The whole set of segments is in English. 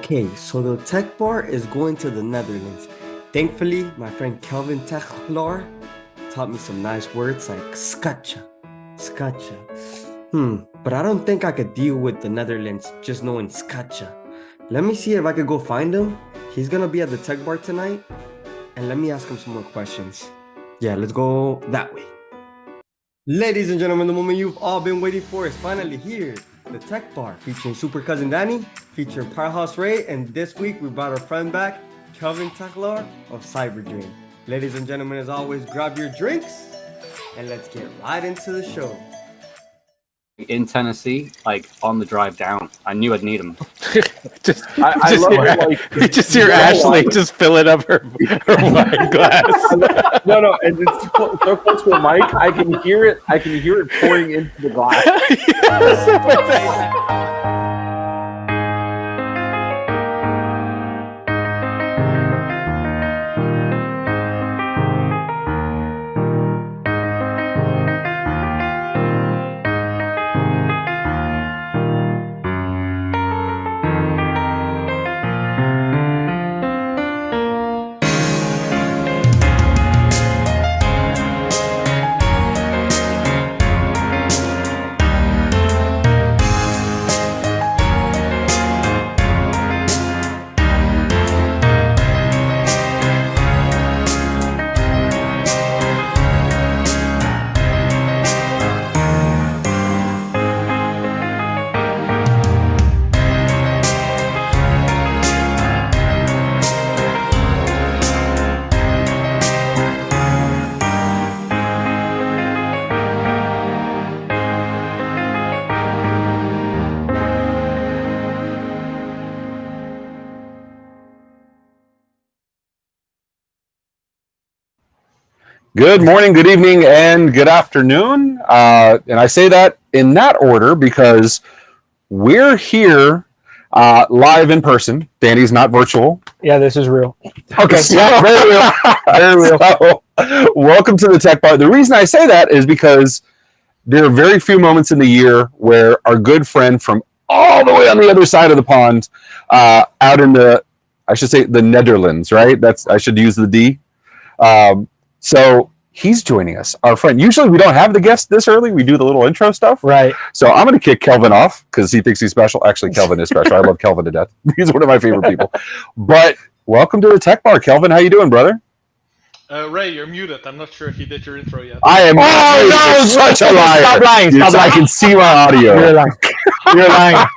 Okay, so the tech bar is going to the Netherlands. Thankfully, my friend Kelvin Tegelaar taught me some nice words like scatcha. But I don't think I could deal with the Netherlands just knowing scatcha. Let me see if I could go find him. He's gonna be at the tech bar tonight, and let me ask him some more questions. Yeah, let's go that way. Ladies and gentlemen, the moment you've all been waiting for is finally here. The Tech Bar, featuring Super Cousin Danny, featuring Powerhouse Ray, and this week we brought our friend back, Kelvin Tegelaar of CyberDrain. Ladies and gentlemen, as always, grab your drinks, and let's get right into the show. In Tennessee, like on the drive down, I knew I'd need them. I love it. Like, just hear Ashley just filling up her wine glass. No, and it's so close to the mic. I can hear it. I can hear it pouring into the glass. Good morning, good evening, and good afternoon. And I say that in that order because we're here live in person. Danny's not virtual. Yeah, this is real. Okay, yeah, very real. Very real. So, welcome to the Tech Bar. The reason I say that is because there are very few moments in the year where our good friend from all the way on the other side of the pond, out in the, I should say, the Netherlands, right? I should use the D. So he's joining us, our friend. Usually we don't have the guest this early. We do the little intro stuff. Right. So I'm going to kick Kelvin off because he thinks he's special. Actually, Kelvin is special. I love Kelvin to death. He's one of my favorite people. But welcome to the Tech Bar, Kelvin. How you doing, brother? Ray, you're muted. I'm not sure if you did your intro yet. I am. Oh, no, such a liar. Stop lying. Stop lying. I can see my audio. You're lying. You're lying.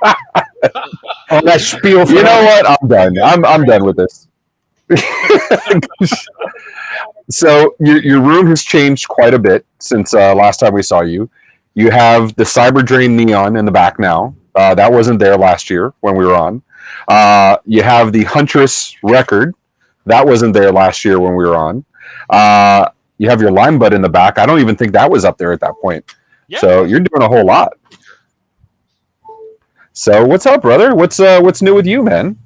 Oh, that spiel. You know what? I'm done. I'm done with this. So your room has changed quite a bit since last time we saw you. You have the CyberDrain neon in the back now. That wasn't there last year when we were on. You have the Huntress record. That wasn't there last year when we were on. You have your Lime Bud in the back. I don't even think that was up there at that point. Yeah. So you're doing a whole lot. So what's up, brother? What's new with you, man?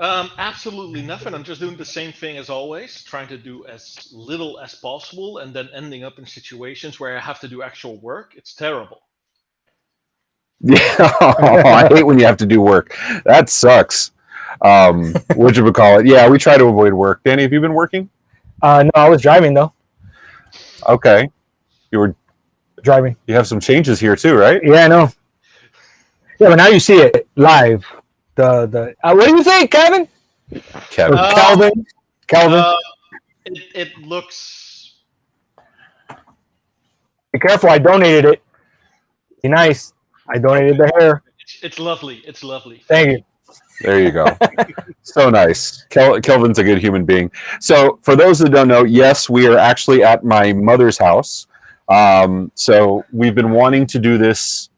Absolutely nothing. I'm just doing the same thing as always, trying to do as little as possible and then ending up in situations where I have to do actual work. It's terrible. Yeah, I hate when you have to do work. That sucks. What you would call it? Yeah, we try to avoid work. Danny, have you been working? No, I was driving though. Okay. You were driving. You have some changes here too, right? Yeah, I know. Yeah, but now you see it live. What do you think, Kevin? Kelvin. It looks. Be careful! I donated it. Be nice. I donated the hair. It's lovely. It's lovely. Thank you. There you go. So nice. Kelvin's a good human being. So for those that don't know, yes, we are actually at my mother's house. So we've been wanting to do this.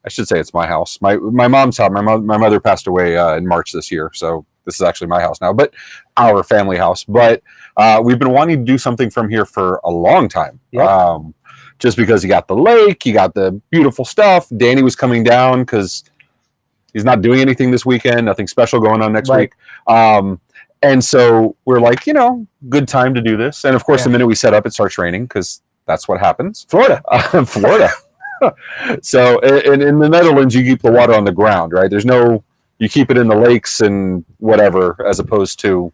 I should say it's my house. My mom's house. My mother passed away in March this year, so this is actually my house now, but our family house. But we've been wanting to do something from here for a long time. Yeah. Just because you got the lake, you got the beautiful stuff. Danny was coming down because he's not doing anything this weekend. Nothing special going on next week. And so we're like, good time to do this. And of course, the minute we set up, it starts raining because that's what happens. Florida. Florida. So in the Netherlands, you keep the water on the ground, right? There's no you keep it in the lakes and whatever, as opposed to,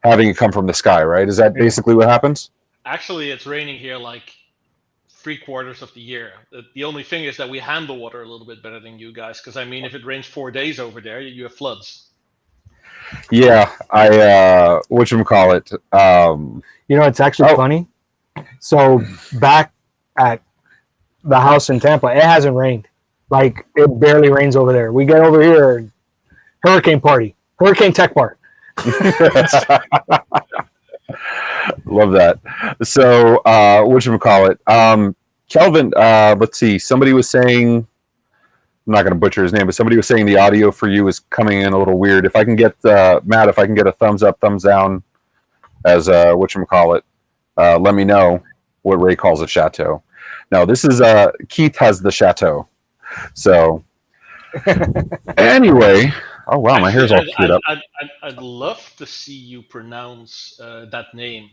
having it come from the sky, right? Is that basically what happens? Actually, it's raining here like 3/4 of the year. The only thing is that we handle water a little bit better than you guys. Because I mean, if it rains 4 days over there, you have floods. Yeah, whatchamacallit. It's actually funny. So back at the house in Tampa, it hasn't rained. Like, it barely rains over there. We get over here, hurricane tech part. Love that. So, whatchamacallit. Kelvin, let's see. Somebody was saying, I'm not going to butcher his name, but somebody was saying the audio for you is coming in a little weird. If I can get, Matt, if I can get a thumbs up, thumbs down as whatchamacallit, let me know what Ray calls a chateau. No, this is, Keith has the chateau. So, anyway, oh wow, my hair's all screwed up. I'd love to see you pronounce that name.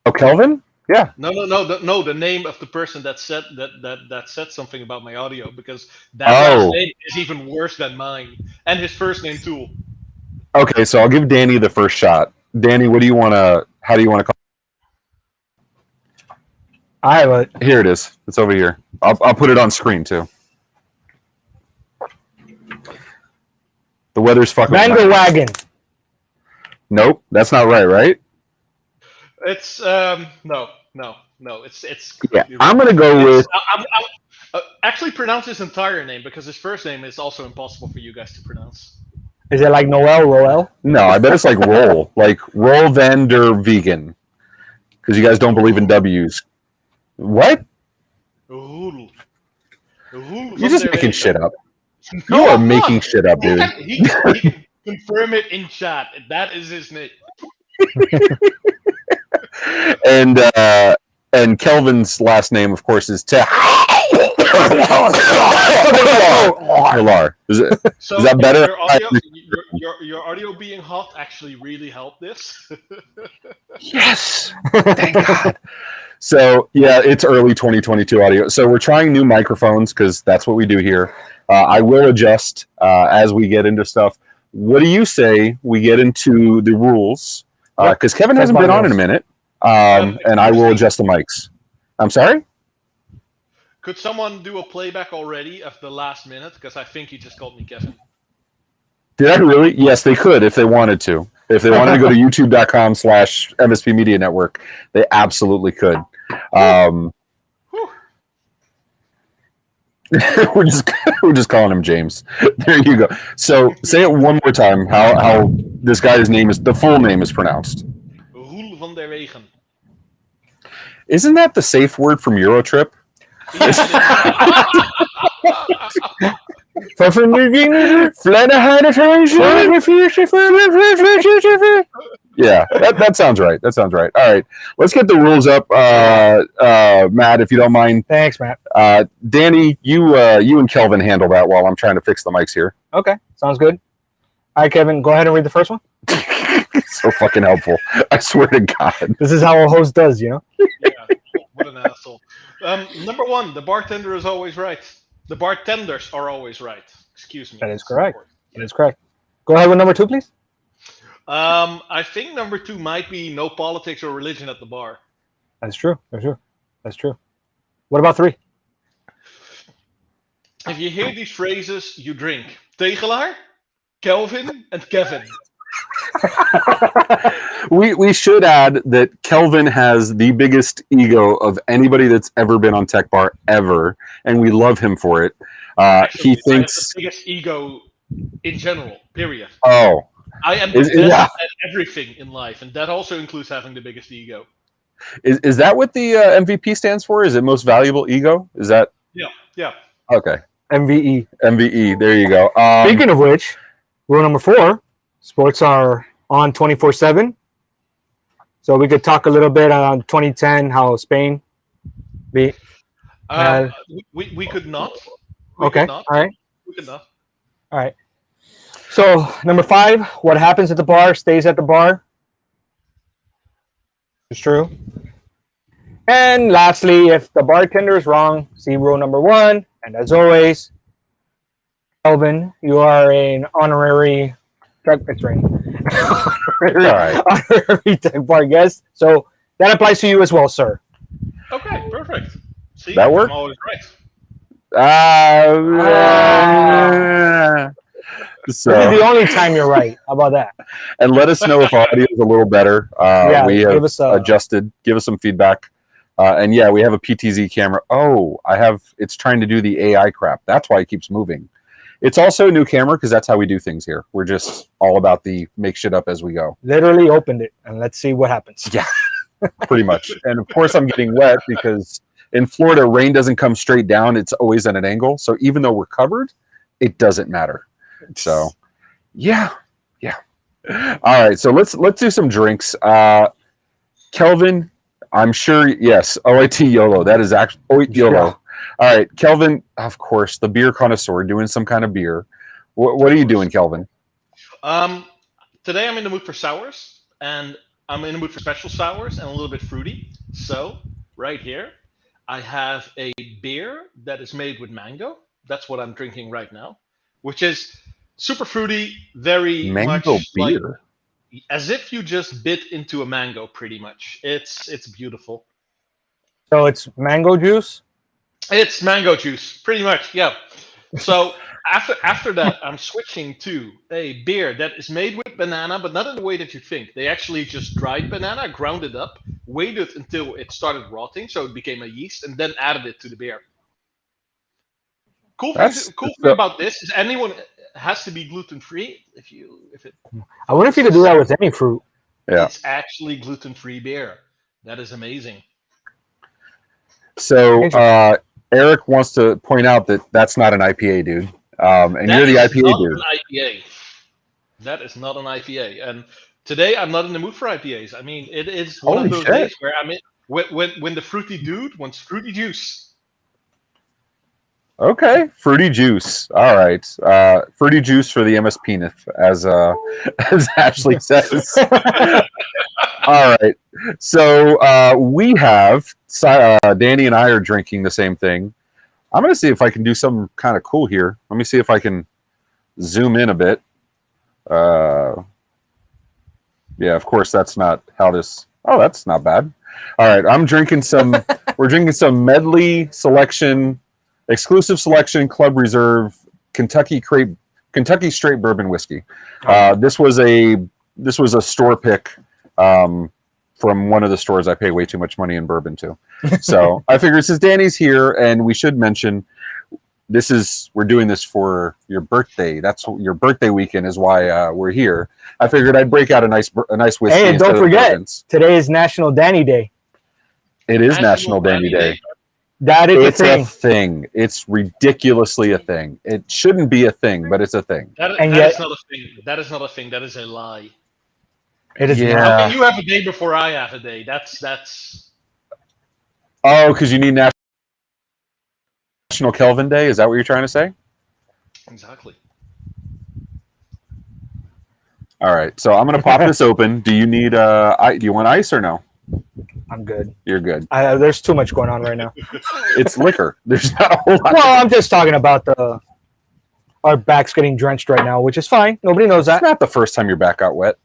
Oh, Kelvin? Yeah. No, the name of the person that said that said something about my audio, because that last name is even worse than mine, and his first name too. Okay, so I'll give Danny the first shot. Danny, how do you want to call? I have it. Here it is. It's over here. I'll put it on screen too. The weather's fucking. Mango wagon. Nope, that's not right? It's no. It's yeah. I'm gonna go with. I'm actually pronounce his entire name, because his first name is also impossible for you guys to pronounce. Is it like Roel? No, I bet it's like Roll, like Roll van der Vegan, because you guys don't believe in W's. What? You're just making shit up. You are making shit up, dude. He can confirm it in chat. That is his name. And Kelvin's last name, of course, is Tegelaar. Is that better? Your audio being hot actually really helped this. Yes, thank God. So yeah, it's early 2022 audio. So we're trying new microphones because that's what we do here. I will adjust as we get into stuff. What do you say we get into the rules? Because Kevin hasn't been on in a minute, and I will adjust the mics. I'm sorry? Could someone do a playback already of the last minute? Because I think he just called me Kevin. Did I really? Yes, they could if they wanted to. If they wanted to go to youtube.com/MSP Media Network, they absolutely could. We're just calling him James. There you go. So say it one more time. How this guy's name is, the full name is pronounced. Roel van der Wegen. Isn't that the safe word from Eurotrip? Yeah, that sounds right. That sounds right. All right, let's get the rules up, Matt, if you don't mind. Thanks, Matt. Danny, you and Kelvin handle that while I'm trying to fix the mics here. Okay, sounds good. All right, Kevin, go ahead and read the first one. So fucking helpful. I swear to God. This is how a host does, you know? Yeah, what an asshole. Number 1, the bartender is always right. The bartenders are always right. Excuse me. That is correct. That is correct. Go ahead with number 2, please. I think number 2 might be no politics or religion at the bar. That's true. That's true. What about 3? If you hear these phrases, you drink Tegelaar, Kelvin, and Kevin. We should add that Kelvin has the biggest ego of anybody that's ever been on Tech Bar ever, and we love him for it. Actually, he thinks the biggest ego in general. Period. Oh, I am the best at everything in life, and that also includes having the biggest ego. Is that what the MVP stands for? Is it most valuable ego? Is that? Yeah. Okay. MVE. There you go. Speaking of which, rule number 4. Sports are on 24/7. So we could talk a little bit on 2010, how Spain beat. We could not. Okay. Could not. All right. We could not. All right. So number 5, what happens at the bar stays at the bar. It's true. And lastly, if the bartender is wrong, see rule number 1. And as always, Kelvin, you are an honorary Tegelaar. Honorary Tegelaar guest. So that applies to you as well, sir. Okay, perfect. See, That work? I'm always right. So, This is the only time you're right. How about that? and let us know if audio is a little better. Yeah, we have give us adjusted. Give us some feedback. And yeah, we have a PTZ camera. Oh, it's trying to do the AI crap. That's why it keeps moving. It's also a new camera because that's how we do things here. We're just all about the make shit up as we go. Literally opened it, and let's see what happens. Yeah, pretty much. And of course, I'm getting wet because in Florida, rain doesn't come straight down. It's always at an angle. So even though we're covered, it doesn't matter. So, yeah. All right. So let's do some drinks. Kelvin, I'm sure. Yes. OIT YOLO. That is actually OIT YOLO. Yeah. All right, Kelvin. Of course, the beer connoisseur doing some kind of beer. What are you doing, Kelvin? Today I'm in the mood for sours, and I'm in the mood for special sours and a little bit fruity. So right here, I have a beer that is made with mango. That's what I'm drinking right now, which is super fruity, very Mango much beer. like as if you just bit into a mango. Pretty much, it's beautiful. So it's mango juice. It's mango juice, pretty much. Yeah. So after that, I'm switching to a beer that is made with banana, but not in the way that you think. They actually just dried banana, ground it up, waited until it started rotting, so it became a yeast, and then added it to the beer. Cool thing about this is anyone has to be gluten free. I wonder if you could do that with any fruit. Yeah. It's actually gluten free beer. That is amazing. So Eric wants to point out that that's not an IPA, dude. And you're the IPA dude. IPA. That is not an IPA. And today I'm not in the mood for IPAs. I mean, it is one of those days where I'm in when the fruity dude wants fruity juice. Okay, fruity juice. All right, fruity juice for the MS Peanut, as Ashley says. All right, so we have Danny and I are drinking the same thing. I'm gonna see if I can do something kind of cool here. Let me see if I can zoom in a bit. Yeah, of course that's not how this. Oh, that's not bad. All right, I'm drinking some. We're drinking some Medley Selection. Exclusive selection, Club Reserve, Kentucky Straight Bourbon Whiskey. This was a store pick from one of the stores I pay way too much money in bourbon to. So I figured since Danny's here, and we should mention we're doing this for your birthday. That's your birthday weekend is why we're here. I figured I'd break out a nice whiskey. Hey, and don't forget, bourbons. Today is National Danny Day. It is National Danny Day. That is it's a thing. It's ridiculously a thing. It shouldn't be a thing, but it's a thing. That is not a thing. That is not a thing. That is a lie. It is. Yeah. How can you have a day before I have a day? That's. Oh, because you need National Kelvin Day. Is that what you're trying to say? Exactly. All right. So I'm gonna pop this open. Do you need do you want ice or no? I'm good. You're good. There's too much going on right now. It's liquor. There's not a whole lot. Well, I'm just talking about our backs getting drenched right now, which is fine. Nobody knows that. It's not the first time your back got wet.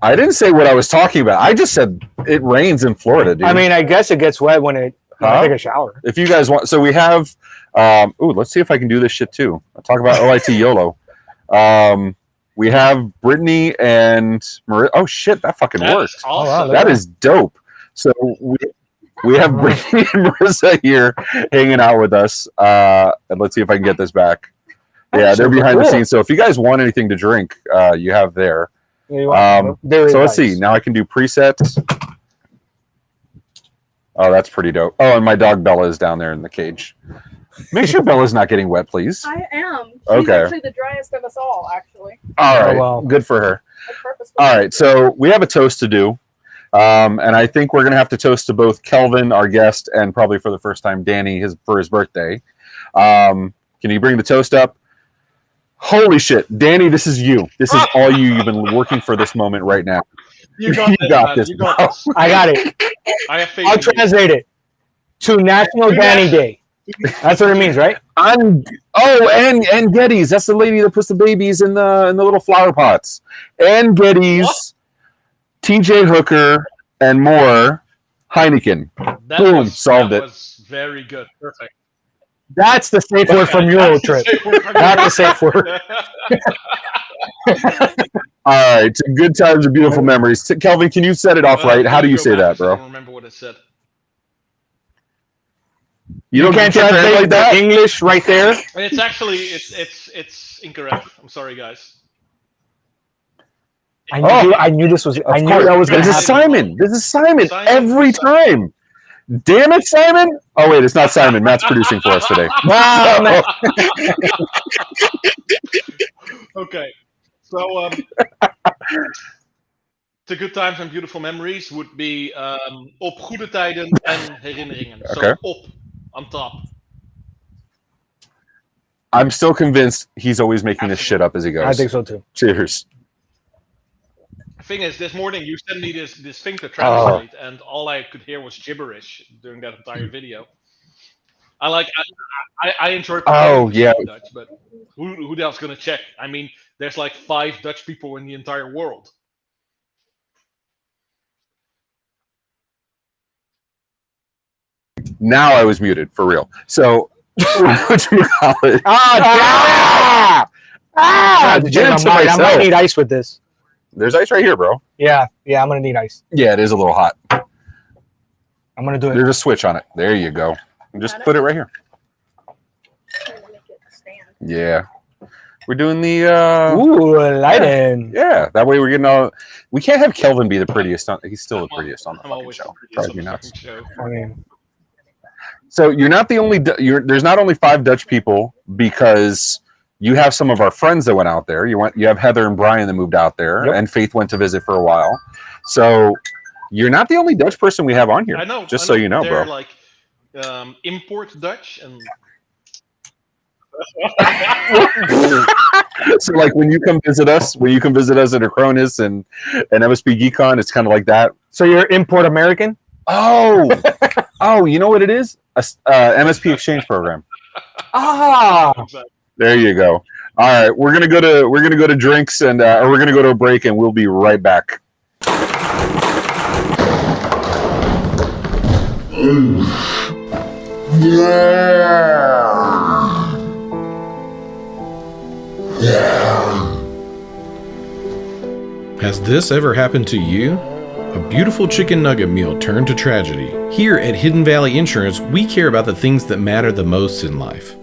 I didn't say what I was talking about. I just said it rains in Florida, dude. I mean, I guess it gets wet when I take a shower. If you guys want, so we have. Let's see if I can do this shit too. I'll talk about OIT YOLO. We have Brittany and Marissa. Oh shit, that fucking worked. Awesome. That is dope. So we have Brittany and Marissa here hanging out with us. And let's see if I can get this back. Yeah, they're behind the scenes. So if you guys want anything to drink, you have there. So let's see. Now I can do presets. Oh, that's pretty dope. Oh, and my dog Bella is down there in the cage. Make sure Bella's not getting wet, please. I am. She's Okay. actually the driest of us all, actually. All right. well. Good for her. Purposely. All right. So we have a toast to do. And I think we're going to have to toast to both Kelvin, our guest, and probably for the first time, Danny, for his birthday. Can you bring the toast up? Holy shit. Danny, this is you. This is all you. You've been working for this moment right now. You got this. You got this. I got it. I have faith. I'll in you. translate it to National Danny Day. That's what it means, right? And Getty's. That's the lady that puts the babies in the little flower pots. And Getty's, What? TJ Hooker, and more. Heineken. Boom, solved it. That was very good. Perfect. That's the safe word from Euro trip. That's the safe word. All right, good times and beautiful memories. Kelvin, can you set it off right? How do you say that, I bro? don't remember what it said. You Can't translate that? the English right there. It's actually it's incorrect. I'm sorry, guys. I knew this was. I knew that was going to This is happen. Simon. This is Simon Simon. every time. Damn it, Simon! Oh wait, it's not Simon. Matt's producing for us today. Wow, man. Okay, so the good times and beautiful memories would be op goede tijden en herinneringen. So Okay. op on top. I'm still convinced he's always making this shit up as he goes. I think so too. Cheers. The thing is, this morning you sent me this thing to translate, and all I could hear was gibberish during that entire video. I enjoy. Oh, yeah. Dutch, but who else gonna check? I mean, there's like 5 Dutch people in the entire world. Now I was muted for real. So, whatchamacallit? I Jim, might need ice with this. There's ice right here, bro. Yeah, I'm gonna need ice. Yeah, it is a little hot. I'm gonna do it. There's a switch on it. There you go. And just put it right here. Yeah. We're doing the Ooh, lighting. yeah, that way we're getting all. We can't have Kelvin be the prettiest. He's still the prettiest on the I'm fucking always show. the Drives prettiest me on the nuts. fucking show. I mean, So you're not the only. There's not only 5 Dutch people because you have some of our friends that went out there. You have Heather and Brian that moved out there, Yep. and Faith went to visit for a while. So you're not the only Dutch person we have on here. I know. Just I so you know, they're bro. like import Dutch and. So like when you come visit us at Acronis and MSP GeekCon, it's kind of like that. so you're import American? Oh, you know what it is? A MSP exchange program. Ah, There you go. All right, we're gonna go to drinks and or we're gonna go to a break and we'll be right back. Has this ever happened to you? A beautiful chicken nugget meal turned to tragedy. Here at Hidden Valley Insurance, we care about the things that matter the most in life.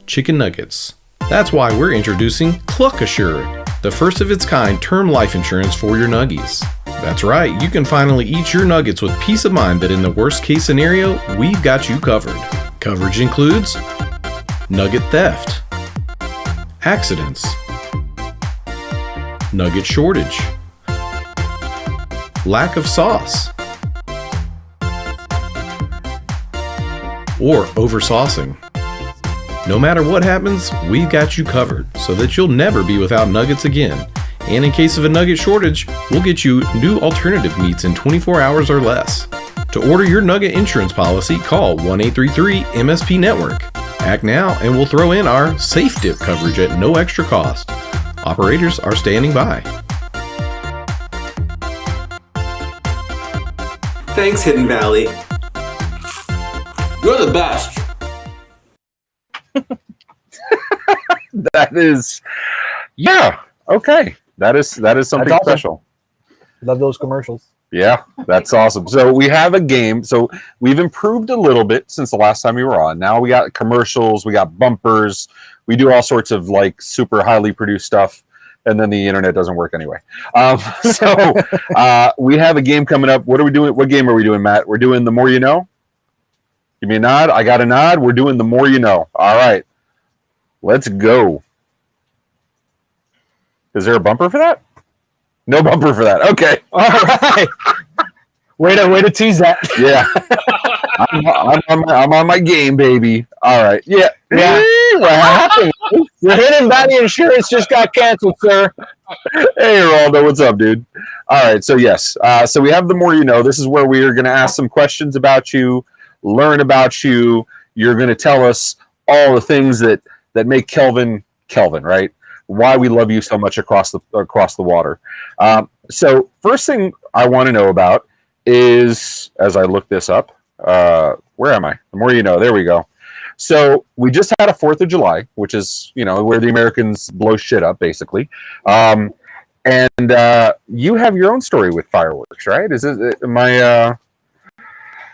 Chicken nuggets. That's why we're introducing Cluck Assure, the first of its kind term life insurance for your nuggies. That's right, you can finally eat your nuggets with peace of mind that in the worst case scenario, we've got you covered. Coverage includes nugget theft, accidents, nugget shortage, lack of sauce, or oversaucing. No matter what happens, we've got you covered so that you'll never be without nuggets again. And in case of a nugget shortage, we'll get you new alternative meats in 24 hours or less. To order your nugget insurance policy, call 1-833-MSP-NETWORK. Act now and we'll throw in our Safe Dip coverage at no extra cost. Operators are standing by. Thanks, Hidden Valley. You're the best. That is, yeah, okay. That is something awesome. special. love those commercials. Yeah, that's awesome. So we have a game. So we've improved a little bit since the last time we were on. Now we got commercials, we got bumpers, we do all sorts of like super highly produced stuff, and then the internet doesn't work anyway. So we have a game coming up. What are we doing? What game are we doing, Matt? We're doing The More You Know. Give me a nod. I got a nod. We're doing The More You Know. All right, let's go. Is there a bumper for that? No bumper for that. Okay. All right. way to tease that. Yeah. I'm on my game, baby. All right. Yeah. Yeah. What happened? Your Hidden Valley insurance just got canceled, sir. Hey, Geraldo. What's up, dude? All right. So, yes. So we have The More You Know. This is where we are going to ask some questions about you, learn about you, You're going to tell us all the things that make Kelvin, right? Why we love you so much across the water. So first thing I want to know about is, as I look this up, where am I? The more you know. There we go. So we just had a 4th of July, which is, where the Americans blow shit up, basically. And you have your own story with fireworks, right? Am I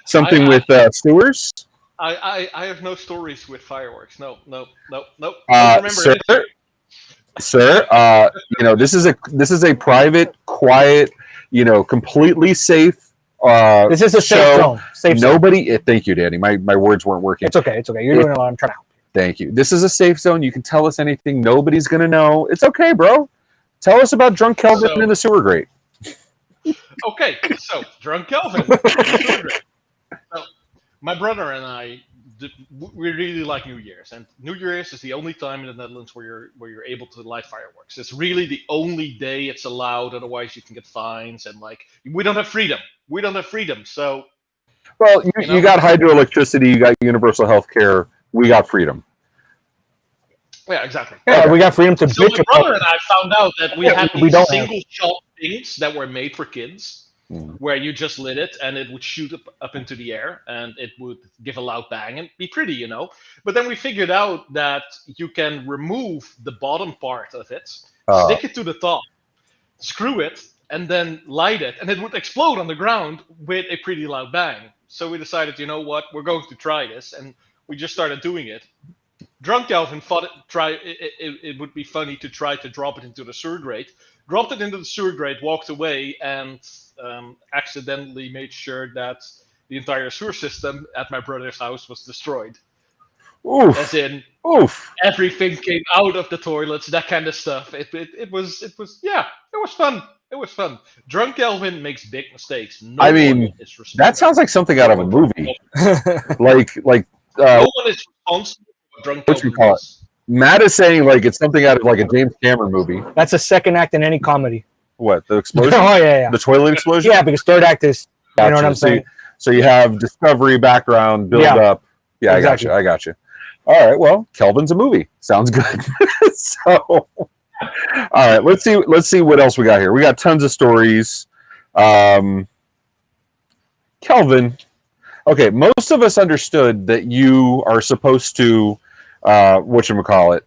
something with sewers? I have no stories with fireworks. No. Don't remember Sir, anything. sir, this is a private, quiet, completely safe. This is a safe show. zone. Nobody. Thank you, Danny. My words weren't working. It's okay. You're doing a lot. I'm trying to help. Thank you. This is a safe zone. You can tell us anything. Nobody's gonna know. It's okay, bro. Tell us about drunk Kelvin in the sewer grate. Okay, so drunk Kelvin. So, my brother and I, we really like New Year's, and New Year's is the only time in the Netherlands where you're able to light fireworks. It's really the only day it's allowed. Otherwise, you can get fines, and we don't have freedom. So, well, you got hydroelectricity, you got universal health care. We got freedom. Yeah, exactly. Yeah, we got freedom to So bitch my brother and I found out that we had these single shot things that were made for kids. Where you just lit it and it would shoot up into the air and it would give a loud bang and be pretty, But then we figured out that you can remove the bottom part of it, stick it to the top, screw it, and then light it, and it would explode on the ground with a pretty loud bang. So we decided, you know what, we're going to try this, and we just started doing it. Drunk Kelvin thought it would be funny to try to drop it into the sewer grate. Dropped it into the sewer grate, walked away, and accidentally made sure that the entire sewer system at my brother's house was destroyed. Oof. As in, everything came out of the toilets, that kind of stuff. It was fun. It was fun. Drunk Kelvin makes big mistakes. I mean, that sounds like something out of a movie. like no one is responsible for drunk what you Kelvin. call it? Matt is saying like it's something out of like a James Cameron movie. That's a second act in any comedy. What, the explosion? Oh yeah. The toilet explosion? Yeah, because third act is Gotcha. you know what I'm saying. So you have discovery, background, build up. Yeah, exactly. I got you. All right, well, Kelvin's a movie. Sounds good. So all right, let's see what else we got here. We got tons of stories. Kelvin. Okay, most of us understood that you are supposed to whatchamacallit,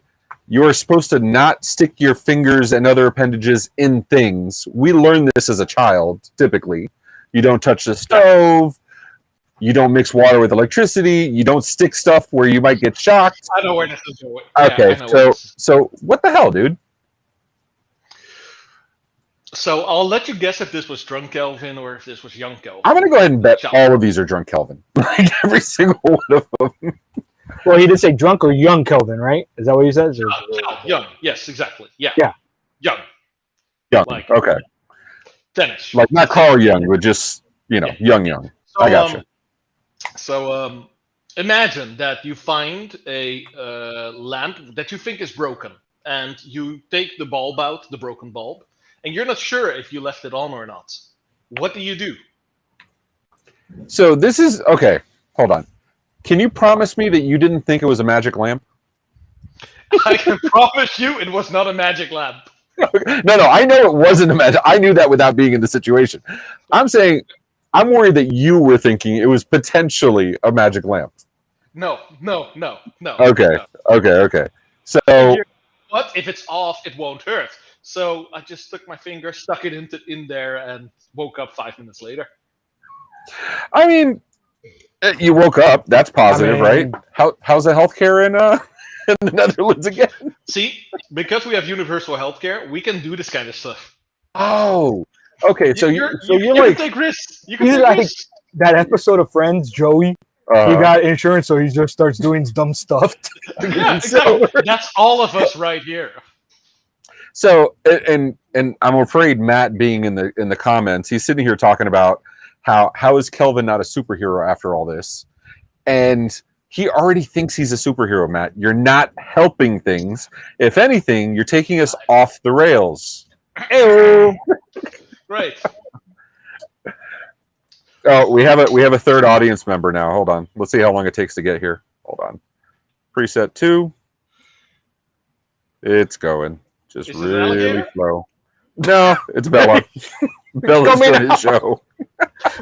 you are supposed to not stick your fingers and other appendages in things. We learned this as a child, typically. You don't touch the stove. You don't mix water with electricity. You don't stick stuff where you might get shocked. I know where this is going. Okay, so what the hell, dude? So I'll let you guess if this was drunk Kelvin or if this was young Kelvin. I'm going to go ahead and bet all of these are drunk Kelvin. Like every single one of them. Well, he did say drunk or young Kelvin, right? Is that what he says? Or? Young. Yes, exactly. Yeah. Young. Like, okay. Tennis. Like not Carl Young, but just, young. So, I got you. So imagine that you find a lamp that you think is broken, and you take the bulb out, the broken bulb, and you're not sure if you left it on or not. What do you do? So this is okay. Hold on. Can you promise me that you didn't think it was a magic lamp? I can promise you it was not a magic lamp. No, I know it wasn't a magic. I knew that without being in the situation. I'm saying I'm worried that you were thinking it was potentially a magic lamp. No. Okay. So what if it's off? It won't hurt. So I just stuck my finger, stuck it in there, and woke up 5 minutes later. I mean, you woke up. That's positive, right? How's the healthcare in the Netherlands again? See, because we have universal healthcare, we can do this kind of stuff. Oh, okay. So you're you like can take risks. You He's can take like risks. that episode of Friends, Joey. He got insurance, so he just starts doing dumb stuff. Yeah, exactly. That's all of us right here. So, and I'm afraid Matt being in the comments, he's sitting here talking about how is Kelvin not a superhero after all this, and he already thinks he's a superhero. Matt, you're not helping things. If anything, you're taking us off the rails. Ew. Right. Oh, we have a third audience member now. Hold on. Let's see how long it takes to get here. Hold on. Preset 2. It's going. Just Is it an really alligator? slow. No, it's Bella. Bella's coming doing his out. show.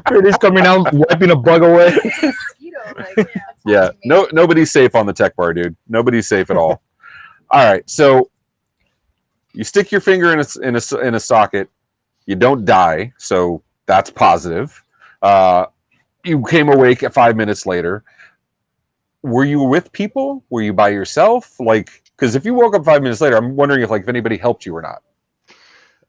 Brady's coming out, wiping a bug away. Yeah, nobody's safe on the tech bar, dude. Nobody's safe at all. All right, so you stick your finger in a socket. You don't die, so that's positive. You came awake 5 minutes later. Were you with people? Were you by yourself? Like, because if you woke up 5 minutes later, I'm wondering if anybody helped you or not.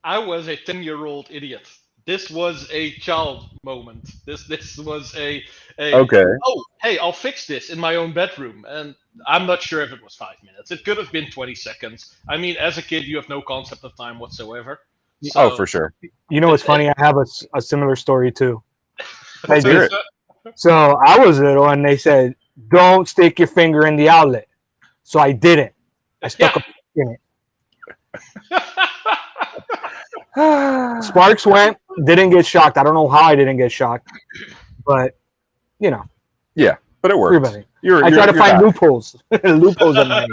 I was a 10-year-old idiot. This was a child moment. This was a Okay. oh, hey, I'll fix this in my own bedroom. And I'm not sure if it was 5 minutes. It could have been 20 seconds. I mean, as a kid, you have no concept of time whatsoever. So, For sure. You know what's funny? I have a similar story too. Let's hear it. So I was little, and they said, "Don't stick your finger in the outlet." So I didn't. I stuck a in it. Sparks went, didn't get shocked. I don't know how I didn't get shocked, but you know. Yeah, but it worked. Everybody. I You're try to find back. loopholes. Loopholes in my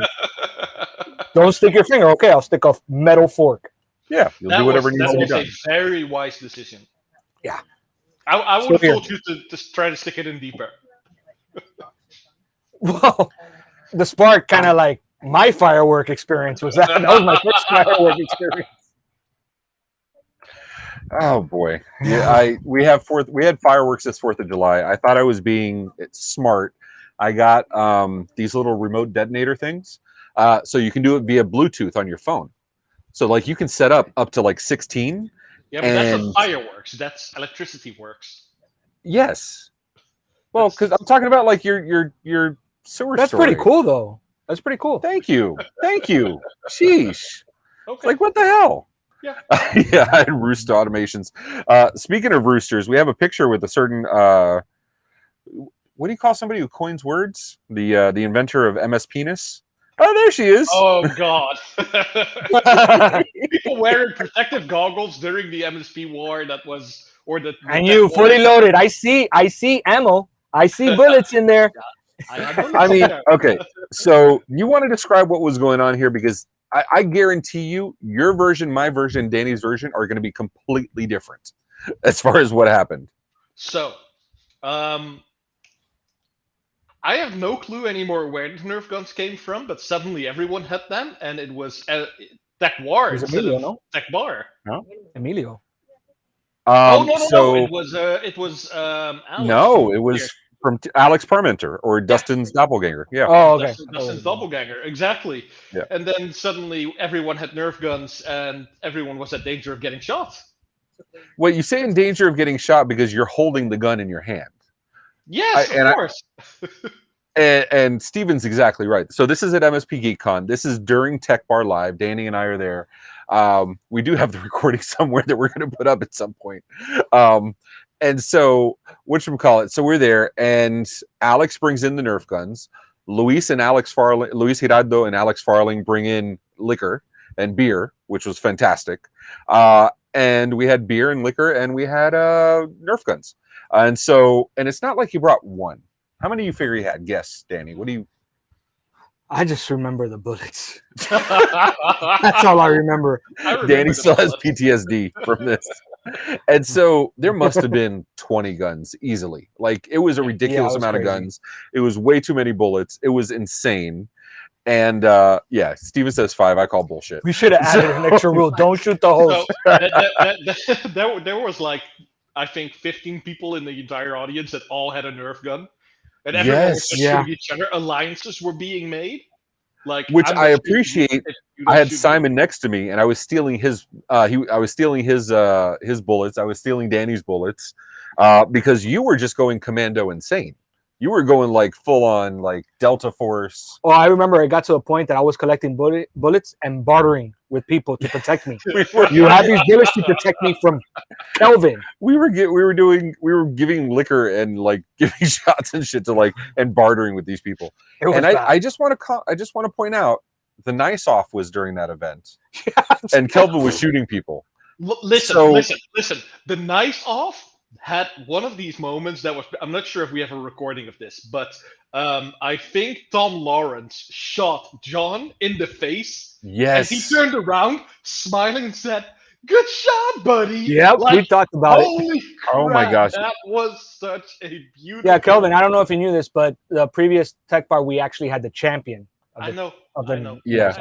Don't stick your finger. Okay, I'll stick a metal fork. Yeah, you'll do whatever needs to be that done. was a very wise decision. Yeah. I would have told you to try to stick it in deeper. Well, the spark kind of like my firework experience was that. That was my first firework experience. Oh boy, yeah. We had fireworks this 4th of July. I thought I was being smart. I got these little remote detonator things, so you can do it via Bluetooth on your phone. So like you can set up to like 16. Yeah, but that's not fireworks. That's electricity works. Yes. Well, because I'm talking about like your sewer. That's story. pretty cool, though. That's pretty cool. Thank you. Sheesh. Okay. Like what the hell? Yeah. Yeah, I had rooster automations. Speaking of roosters, we have a picture with a certain what do you call somebody who coins words? The inventor of MS Penis. Oh, there she is. Oh God! People wearing protective goggles during the MSP war. And you fully loaded. I see ammo. I see bullets in there. I mean, okay. So you want to describe what was going on here, because I guarantee you, your version, my version, Danny's version are going to be completely different as far as what happened. So, I have no clue anymore where the Nerf guns came from, but suddenly everyone had them, and it was Tegelaar instead Emilio, of no? Tegelaar. Emilio. No! So It was Alex. no, it was from Alex Parmenter or Dustin's doppelganger. Yeah. Oh, okay. Dustin's doppelganger, exactly. Yeah. And then suddenly everyone had Nerf guns, and everyone was at danger of getting shot. Well, you say in danger of getting shot because you're holding the gun in your hand. Yes, of course. And Steven's exactly right. So this is at MSP GeekCon. This is during Tech Bar Live. Danny and I are there. We do have the recording somewhere that we're going to put up at some point. And so, whatchamacallit? So we're there, and Alex brings in the Nerf guns. Luis Giraldo and Alex Farling bring in liquor and beer, which was fantastic. And we had beer and liquor, and we had Nerf guns. And it's not like he brought one. How many do you figure he had? Guess, Danny. What do you? I just remember the bullets. That's all I remember. Danny still has PTSD from this. And so there must have been 20 guns easily. Like, it was a ridiculous amount of guns. It was way too many bullets. It was insane. And yeah, Steven says 5. I call bullshit. We should have added an extra rule. Don't shoot the host. So, there was like, I think 15 people in the entire audience that all had a Nerf gun. And everyone was just shooting each other. Alliances were being made. Which I appreciate. I had Simon next to me, and I was stealing his. I was stealing his bullets. I was stealing Danny's bullets, because you were just going commando insane. You were going like full on like Delta Force. Oh, I remember it got to a point that I was collecting bullets and bartering with people to protect me. You have these bullets to protect me from Kelvin. We were giving liquor and like giving shots and shit to like and bartering with these people. And I just want to point out the nice off was during that event, and Kelvin was shooting people. Listen. The nice off had one of these moments that was. I'm not sure if we have a recording of this, but I think Tom Lawrence shot John in the face, and he Yes. turned around, smiling, and said, "Good shot, buddy." Yep, we Like, talked about it. holy Oh my crap, gosh. that was such a beautiful. Yeah, Kelvin, I don't know if you knew this, but the previous tech bar, we actually had the champion. I know. of I the- know. Yeah.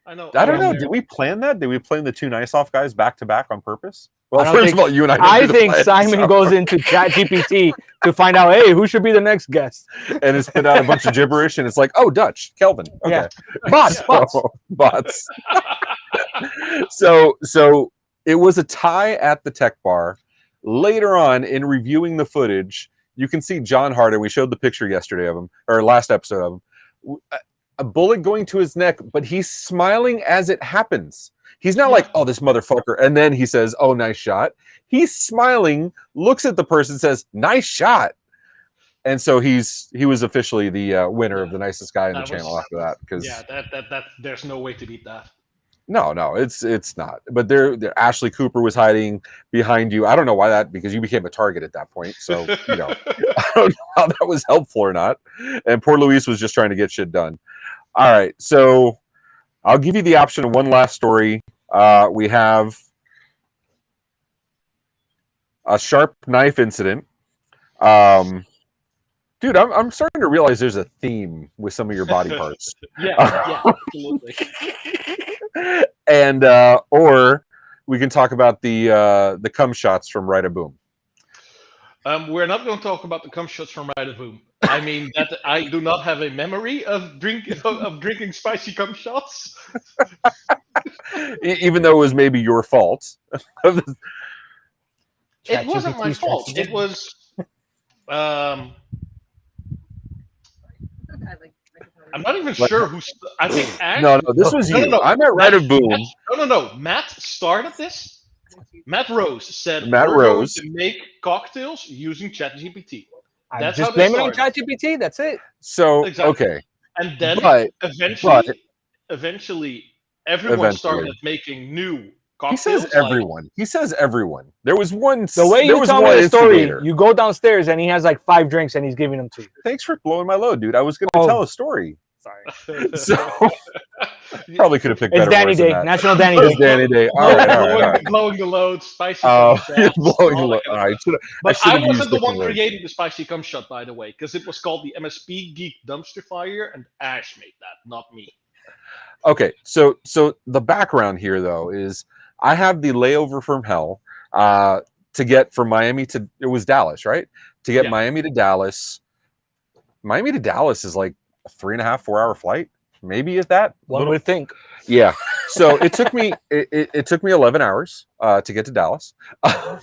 I know. I don't was know. there. Did we plan that? Did we plan the two nice off guys back to back on purpose? Well, I don't first think- of all, you and I. I did the think plan, Simon so- goes into ChatGPT to find out, hey, who should be the next guest? and it's spit out a bunch of gibberish, and it's like, oh, Dutch, Kelvin. Okay. Yeah. Bots. Bots. So it was a tie at the tech bar. Later on, in reviewing the footage, you can see John Harden. We showed the picture yesterday of him, or last episode of him. A bullet going to his neck, but he's smiling as it happens. He's not like, oh, this motherfucker. And then he says, oh, nice shot. He's smiling, looks at the person, says, nice shot. And so he was officially the winner of the nicest guy in the That channel was- after that. Because Yeah, that there's no way to beat that. no, it's not. But there, Ashley Cooper was hiding behind you. I don't know why that, because you became a target at that point. So you know, I don't know how that was helpful or not. And poor Luis was just trying to get shit done. All right, so I'll give you the option of one last story. We have a sharp knife incident. Dude, I'm starting to realize there's a theme with some of your body parts. Yeah, absolutely. And or we can talk about the cum shots from Right a Boom. We're not going to talk about the cum shots from Right of Boom. I mean, that I do not have a memory of drinking spicy cum shots. Even though it was maybe your fault. It wasn't my ChatGPT fault. stretches It was. I'm not even sure who. I think Ash. No, this was you. No. I'm at Right a Boom. No. Matt started this. Matt Rose said Matt we're going Rose. to make cocktails using ChatGPT. I That's just how they blame it on started. ChatGPT. That's it. So Exactly. okay, And then but eventually, everyone started making new he cocktails. says everyone. He says everyone. There was one. The way there you was tell one me the story, instigator. you go downstairs and he has like 5 drinks and he's giving them to you. Thanks for blowing my load, dude. I was going to Oh. tell a story. Sorry. So probably could have picked It's better Danny words than Day, that. National Danny It's Day. Danny Day. All right. Blowing the load, spicy. Oh, cum shots, blowing all the that load. kind of All right. stuff. I But should I have wasn't used the different one words. creating the spicy cum shot, by the way, because it was called the MSP Geek Dumpster Fire, and Ash made that, not me. Okay, so the background here though is I have the layover from hell to get from Miami to, it was Dallas, right? To get Yeah. Miami to Dallas. Miami to Dallas is like a 3.5, 4-hour flight, maybe at that. One would think. Yeah. So it took me it took me 11 hours to get to Dallas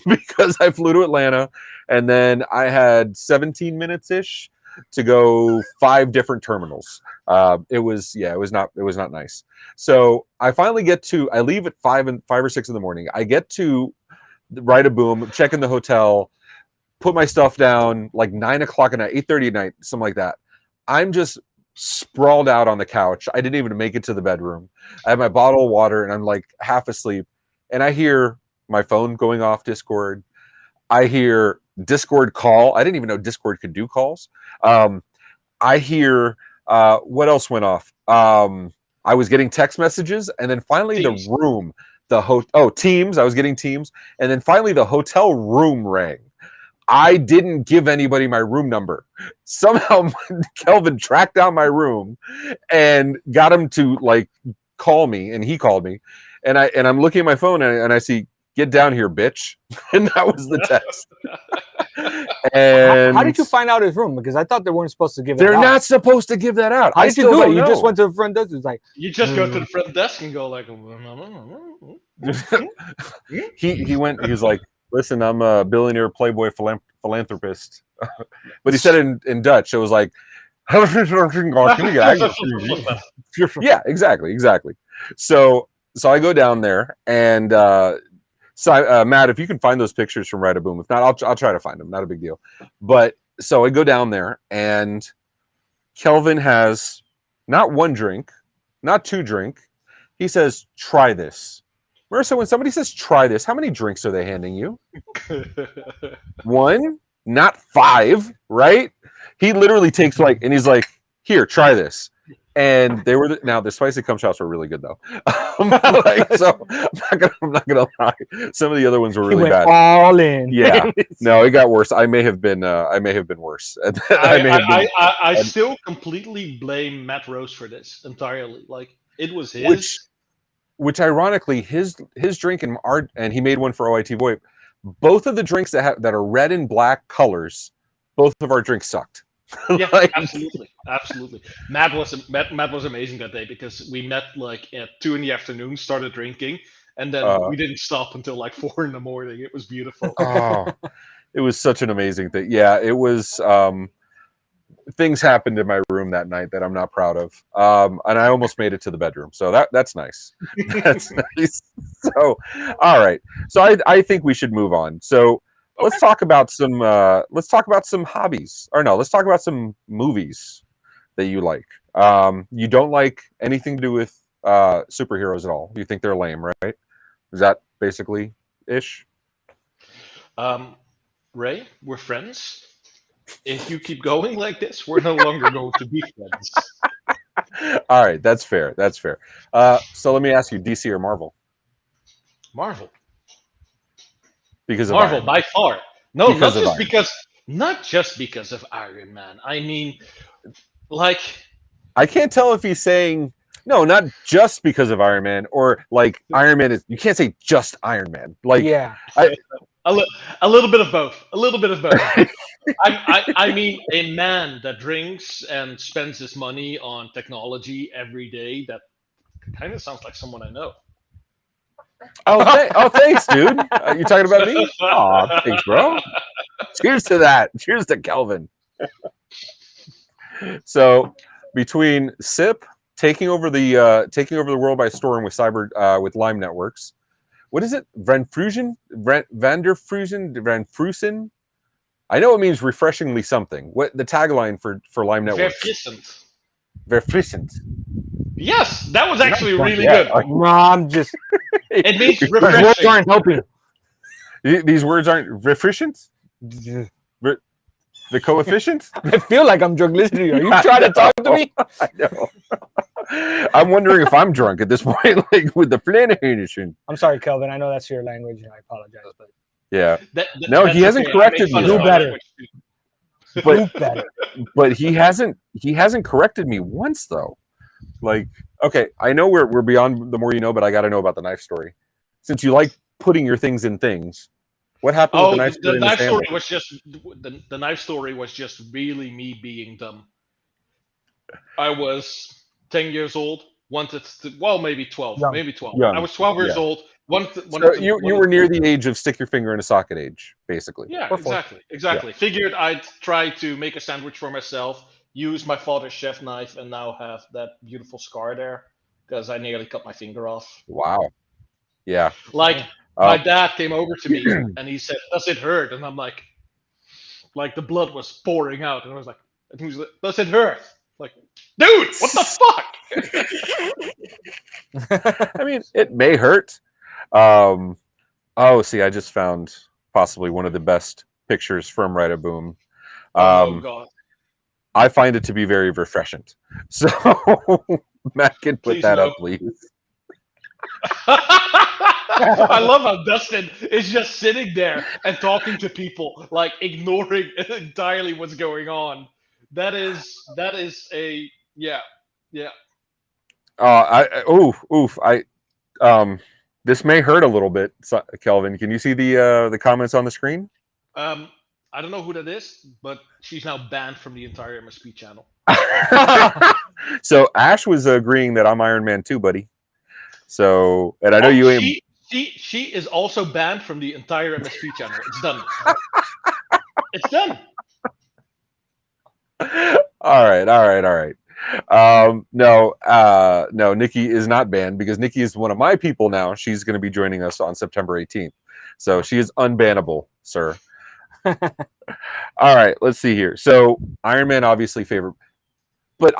because I flew to Atlanta, and then I had 17 minutes ish to go 5 different terminals. It was not nice. So I finally get to, I leave at 5 or 6 in the morning. I get to Right a Boom, check in the hotel, put my stuff down like 9 o'clock at night, 8:30 at night, something like that. I'm just sprawled out on the couch. I didn't even make it to the bedroom. I have my bottle of water and I'm like half asleep. And I hear my phone going off Discord. I hear Discord call. I didn't even know Discord could do calls. I hear what else went off? I was getting text messages, and then finally Teams. the room, Teams. I was getting Teams, and then finally the hotel room rang. I didn't give anybody my room number. Somehow Kelvin tracked down my room and got him to like call me, and he called me, and I'm looking at my phone and I see, "Get down here, bitch," and that was the text. And How did you find out his room? Because I thought they weren't supposed to give it they're out. not supposed to give that out. How I did you still do it? don't You just know. went to the front desk. It was like, You just go to the front desk and go like, he went. He was like, "Listen, I'm a billionaire playboy philanthropist," but he said it in Dutch. It was like, yeah, exactly. So I go down there, and Matt, if you can find those pictures from Right a Boom, if not, I'll try to find them. Not a big deal. But so I go down there, and Kelvin has not 1 drink, not 2 drink. He says, "Try this." Marissa, when somebody says try this, how many drinks are they handing you? 1, not 5, right? He literally takes and he's like, here, try this. And they were now the spicy cum shots were really good though. So I'm not gonna lie, some of the other ones were really bad. All in. Yeah, no, it got worse. I may have been worse. I still completely blame Matt Rose for this entirely. Like it was his. Which ironically, his drink and he made one for OIT VoIP. Both of the drinks that are red and black colors, both of our drinks sucked. Yeah, absolutely. Matt was amazing that day because we met like at 2 PM, started drinking, and then we didn't stop until like 4 AM. It was beautiful. Oh, it was such an amazing thing. Yeah, it was. Things happened in my room that night that I'm not proud of, and I almost made it to the bedroom. So that's nice. That's nice. So, all right. So I think we should move on. So. Let's talk about some hobbies. Or no, let's talk about some movies that you like. You don't like anything to do with superheroes at all. You think they're lame, right? Is that basically ish? Ray, we're friends. If you keep going like this, we're no longer going to be friends. All right, that's fair. That's fair. So let me ask you, DC or Marvel? Marvel. Because of Marvel by far. No, because not just because of Iron Man. I mean, like I can't tell if he's saying no, not just because of Iron Man, or like Iron Man is. You can't say just Iron Man. Like yeah, a little bit of both. A little bit of both. I mean, a man that drinks and spends his money on technology every day. That kind of sounds like someone I know. Oh, thanks, dude. You talking about me? Oh, thanks, bro. Cheers to that. Cheers to Kelvin. So, between SIP taking over the world by storm with Lime Networks, what is it? Vanderfrusen? I know it means refreshingly something. What the tagline for Lime Networks? Verfrissend. Yes, that was actually really good. No, I'm just. It means Words refreshing. aren't helping. These words aren't refreshant. The coefficient? I feel like I'm drunk listening to you. Are you trying to talk to me? I know. I'm wondering if I'm drunk at this point, like with the Flanagan. I'm sorry, Kelvin. I know that's your language, and I apologize. But yeah, no, he hasn't corrected me. Do better. But he hasn't corrected me once though. Like, okay, I know we're beyond the more you know, but I got to know about the knife story. Since you like putting your things in things, what happened with the knife story? The knife story was just really me being dumb. I was 10 years old, maybe 12, Young. maybe 12. Young. I was 12 years old. You were near the age of stick your finger in a socket age, basically. Yeah, exactly. Yeah. Figured I'd try to make a sandwich for myself, use my father's chef knife, and now have that beautiful scar there because I nearly cut my finger off. Wow. Yeah. Like my dad came over to me and he said, "Does it hurt?" And I'm like the blood was pouring out, and I was like, and he was like, "Does it hurt?" Like, dude, what the fuck? I mean, it may hurt. See, I just found possibly one of the best pictures from Right a Boom. Oh God. I find it to be very refreshing. So Matt can put that up, please. I love how Dustin is just sitting there and talking to people, like ignoring entirely what's going on. That is a yeah. This may hurt a little bit, Kelvin. Can you see the comments on the screen? I don't know who that is, but she's now banned from the entire MSP channel. So Ash was agreeing that I'm Iron Man too, buddy. So, and I know you ain't. She is also banned from the entire MSP channel. It's done. It's done. All right. No, Nikki is not banned because Nikki is one of my people now. She's going to be joining us on September 18th. So she is unbannable, sir. All right, let's see here. So Iron Man, obviously favorite. But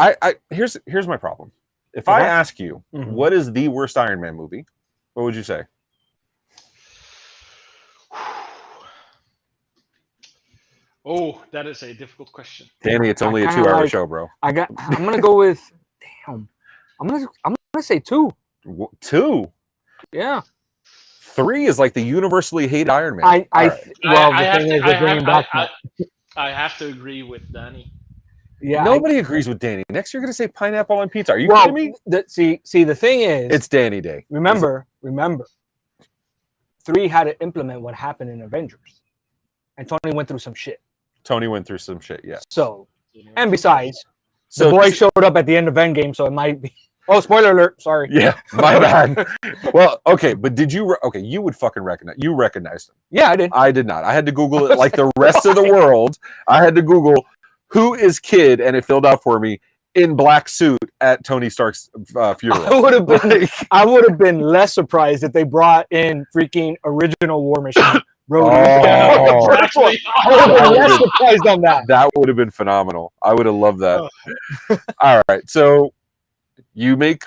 here's my problem. If I ask you, what is the worst Iron Man movie? What would you say? Oh, that is a difficult question. Danny, it's only a kinda 2-hour like- show, bro. I'm gonna go with. Damn. I'm gonna say 2. 2. Yeah. 3 is like the universally hated Iron Man. I All right. well, I the have thing to- is, they're bringing back. I have to agree with Danny. Yeah. Nobody agrees with Danny. Next, you're going to say pineapple on pizza. Are you Well, kidding me? see, the thing is, It's Danny Day. remember, 3 had to implement what happened in Avengers, and Tony went through some shit. Tony went through some shit, yeah. So, and besides, the So boy showed up at the end of Endgame, so it might be. Oh, spoiler alert! Sorry. yeah, my bad. Well, okay, but did you? Okay, you would fucking recognize. You recognized him. Yeah, I did. I did not. I had to Google it like the rest of the world. I had to Google who is Kid, and it filled out for me in black suit at Tony Stark's funeral. I would have been less surprised if they brought in freaking original War Machine. Bro, Oh. Exactly. I would have been less surprised on that. That would have been phenomenal. I would have loved that. All right, so you make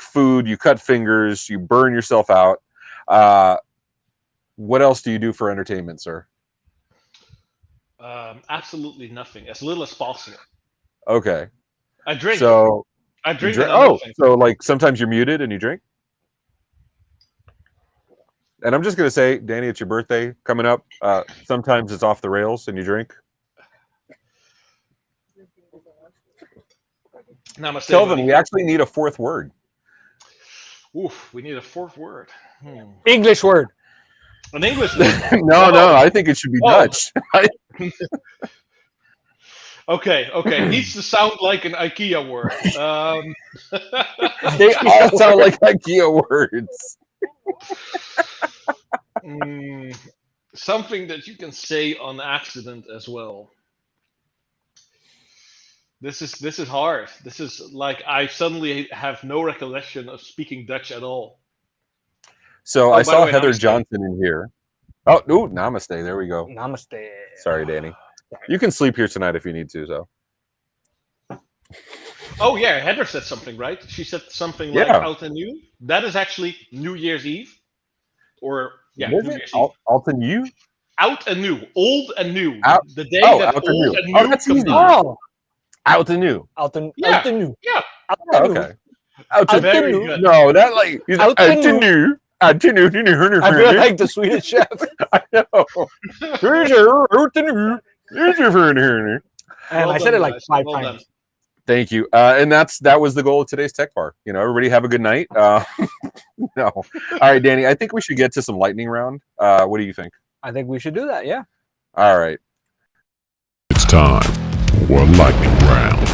food, you cut fingers, you burn yourself out. What else do you do for entertainment, sir? Absolutely nothing. As little as possible. Okay, I drink. so I you drink. drink. and other Oh, things. so like sometimes you're muted and you drink. And I'm just gonna say, Danny, it's your birthday coming up. Sometimes it's off the rails and you drink. Namaste, Kelvin, buddy. we actually need a 4th word. Oof, we need a 4th word. English word. An English word. No, I think it should be Oh. Dutch. Okay. Needs to sound like an IKEA word. They all sound like IKEA words. Something that you can say on accident as well. This is hard. This is like I suddenly have no recollection of speaking Dutch at all. So by I the saw way, Heather namaste. Johnson in here. Oh, ooh, namaste. There we go. Namaste. Sorry, Danny. You can sleep here tonight if you need to. So Oh yeah, Heather said something, right? She said something like Yeah. out and new. That is actually New Year's Eve. Or yeah, Is New it? Year's Eve. Alton, you? Out and new. Old and new. Out- The day oh, that out and old new. and new Oh, that's easy. combine. Oh, Out and new. Alton. Yeah. Alton new. Yeah. Alton Oh, new. okay. Out and Very new. good. No, that like he's Out out and and new. Out and new. I feel like the Swedish chef. I know. And Well I said done, it like guys. 5 Well times. done. Thank you. And that was the goal of today's Tech Bar. You know, everybody have a good night. No. All right, Danny, I think we should get to some lightning round. What do you think? I think we should do that. Yeah. All right. It's time for lightning round.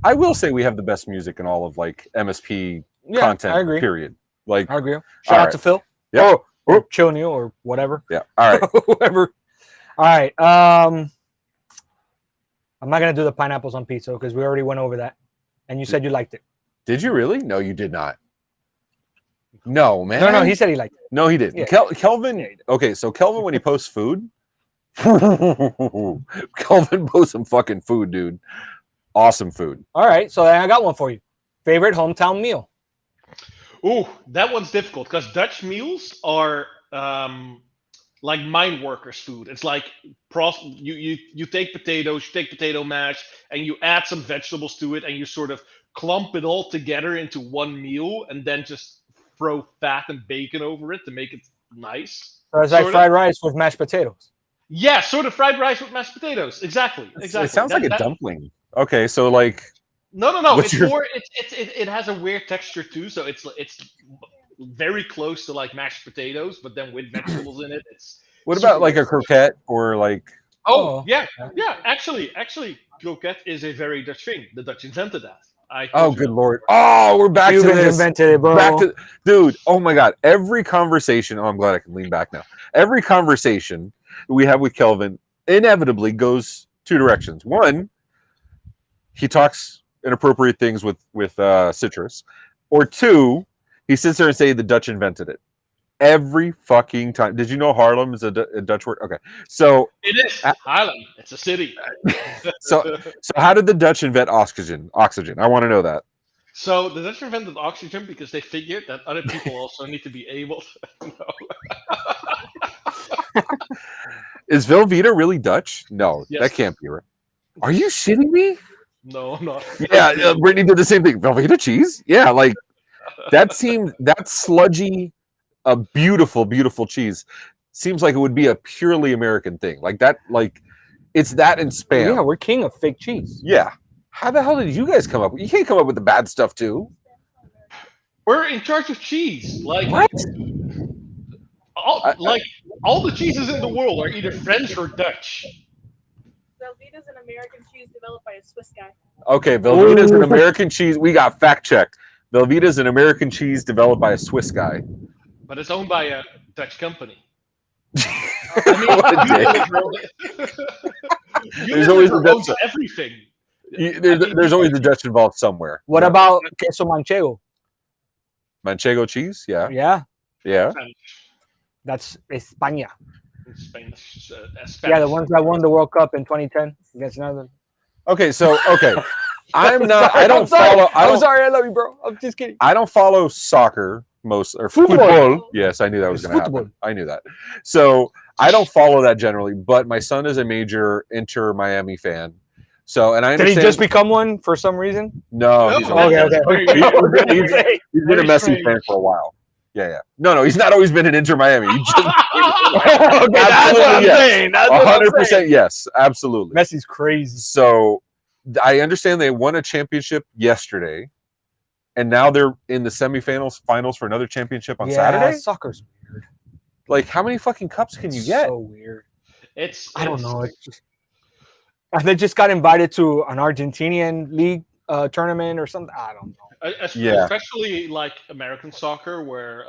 I will say we have the best music in all of like MSP Yeah, content. I agree. Period. Like, I agree. Shout All out right. to Phil. Yeah. Or Chill Neil or whatever. yeah. All right. Whoever. All right. I'm not gonna do the pineapples on pizza because we already went over that, and you said you liked it. Did you really? No, you did not. No, man. No, he said he liked it. No, he didn't. Yeah. Kelvin. Okay, so Kelvin, when he posts food, Kelvin posts some fucking food, dude. Awesome food. All right, so I got one for you. Favorite hometown meal? Ooh, that one's difficult because Dutch meals are like mine workers' food. It's like you take potatoes, you take potato mash, and you add some vegetables to it, and you sort of clump it all together into one meal, and then just throw fat and bacon over it to make it nice. So it's like Sorta. fried rice with mashed potatoes. Yeah, sort of fried rice with mashed potatoes. Exactly. It sounds That- like a that- dumpling. Okay, so like, No. What's It's your- more. It has a weird texture too. So it's very close to like mashed potatoes, but then with vegetables in it. It's what super about like a weird. croquette or like? Oh Oh. yeah. Actually, croquette is a very Dutch thing. The Dutch invented that. Oh, told you good that. lord! Oh, we're back to Cubans this. invented it, bro. Back to dude. Oh my god! Every conversation. Oh, I'm glad I can lean back now. Every conversation we have with Kelvin inevitably goes two directions. One, he talks inappropriate things with citrus, or two, he sits there and say the Dutch invented it. Every fucking time. Did you know Harlem is a Dutch word? Okay, so It is Highland. It's a city. so how did the Dutch invent oxygen? I want to know that. So the Dutch invented oxygen because they figured that other people also need to be able to. Is Velveeta really Dutch? No, Yes. that can't be right. Are you shitting me? No, not. Yeah, Brittany did the same thing. Velveeta cheese? Yeah, like that sludgy, a beautiful, beautiful cheese. Seems like it would be a purely American thing. Like that, like it's that and spam. Yeah, we're king of fake cheese. Yeah. How the hell did you guys come up with? You can't come up with the bad stuff too. We're in charge of cheese. Like What? all the cheeses in the world are either French or Dutch. Velveeta's an American cheese developed by a Swiss guy. Okay, Velveeta's an American cheese. We got fact checked. Velveeta's an American cheese developed by a Swiss guy. But it's owned by a Dutch company. What a dick. There's always the owns Dutch. everything. There's always the Dutch involved somewhere. What about queso manchego? Manchego cheese? Yeah. Yeah, Yeah. that's España. Spanish, Yeah, the ones that won the World Cup in 2010 against Netherlands. Okay, so I'm not. Sorry, I don't I'm sorry. follow. I'm sorry, I love you, bro. I'm just kidding. I don't follow soccer most or Football. football. Yes, I knew that was It's going to football. happen. I knew that. So I don't follow that generally, but my son is a major Inter Miami fan. So, and I Did understand. he just become one for some reason? No, No, he's, okay, okay. he's been a Very Messi strange. fan for a while. Yeah. No, he's not always been an Inter Miami. He just Okay, that's what Absolutely, I'm yes. saying. That's what I'm saying. 100% yes, absolutely. Messi's crazy. So I understand they won a championship yesterday, and now they're in the semifinals, finals for another championship on Saturday. Soccer's weird. Like, how many fucking cups can you get? So weird. I I don't know. It's just they just got invited to an Argentinian league tournament or something. I don't know. Yeah. Especially like American soccer, where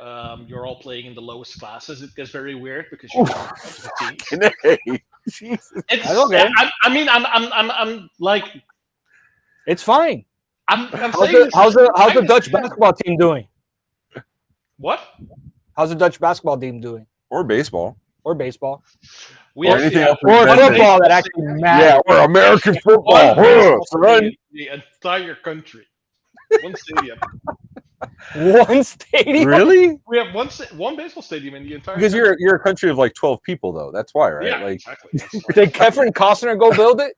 you're all playing in the lowest classes. It gets very weird because you Jesus. It's Okay. I'm like It's fine. I'm How's saying the, this how's the, how's the I'm- Dutch basketball team doing? What? How's the Dutch basketball team doing? Or baseball. Or baseball? We Or actually anything have else Or Invented. football that actually Yeah, matters. or American football. one baseball Son. stadium in the entire country. One stadium. One stadium. Really? We have one baseball stadium in the entire. Because country. you're a country of like 12 people, though. That's why, right? Yeah, Like, exactly. Did Kevin Costner go build it?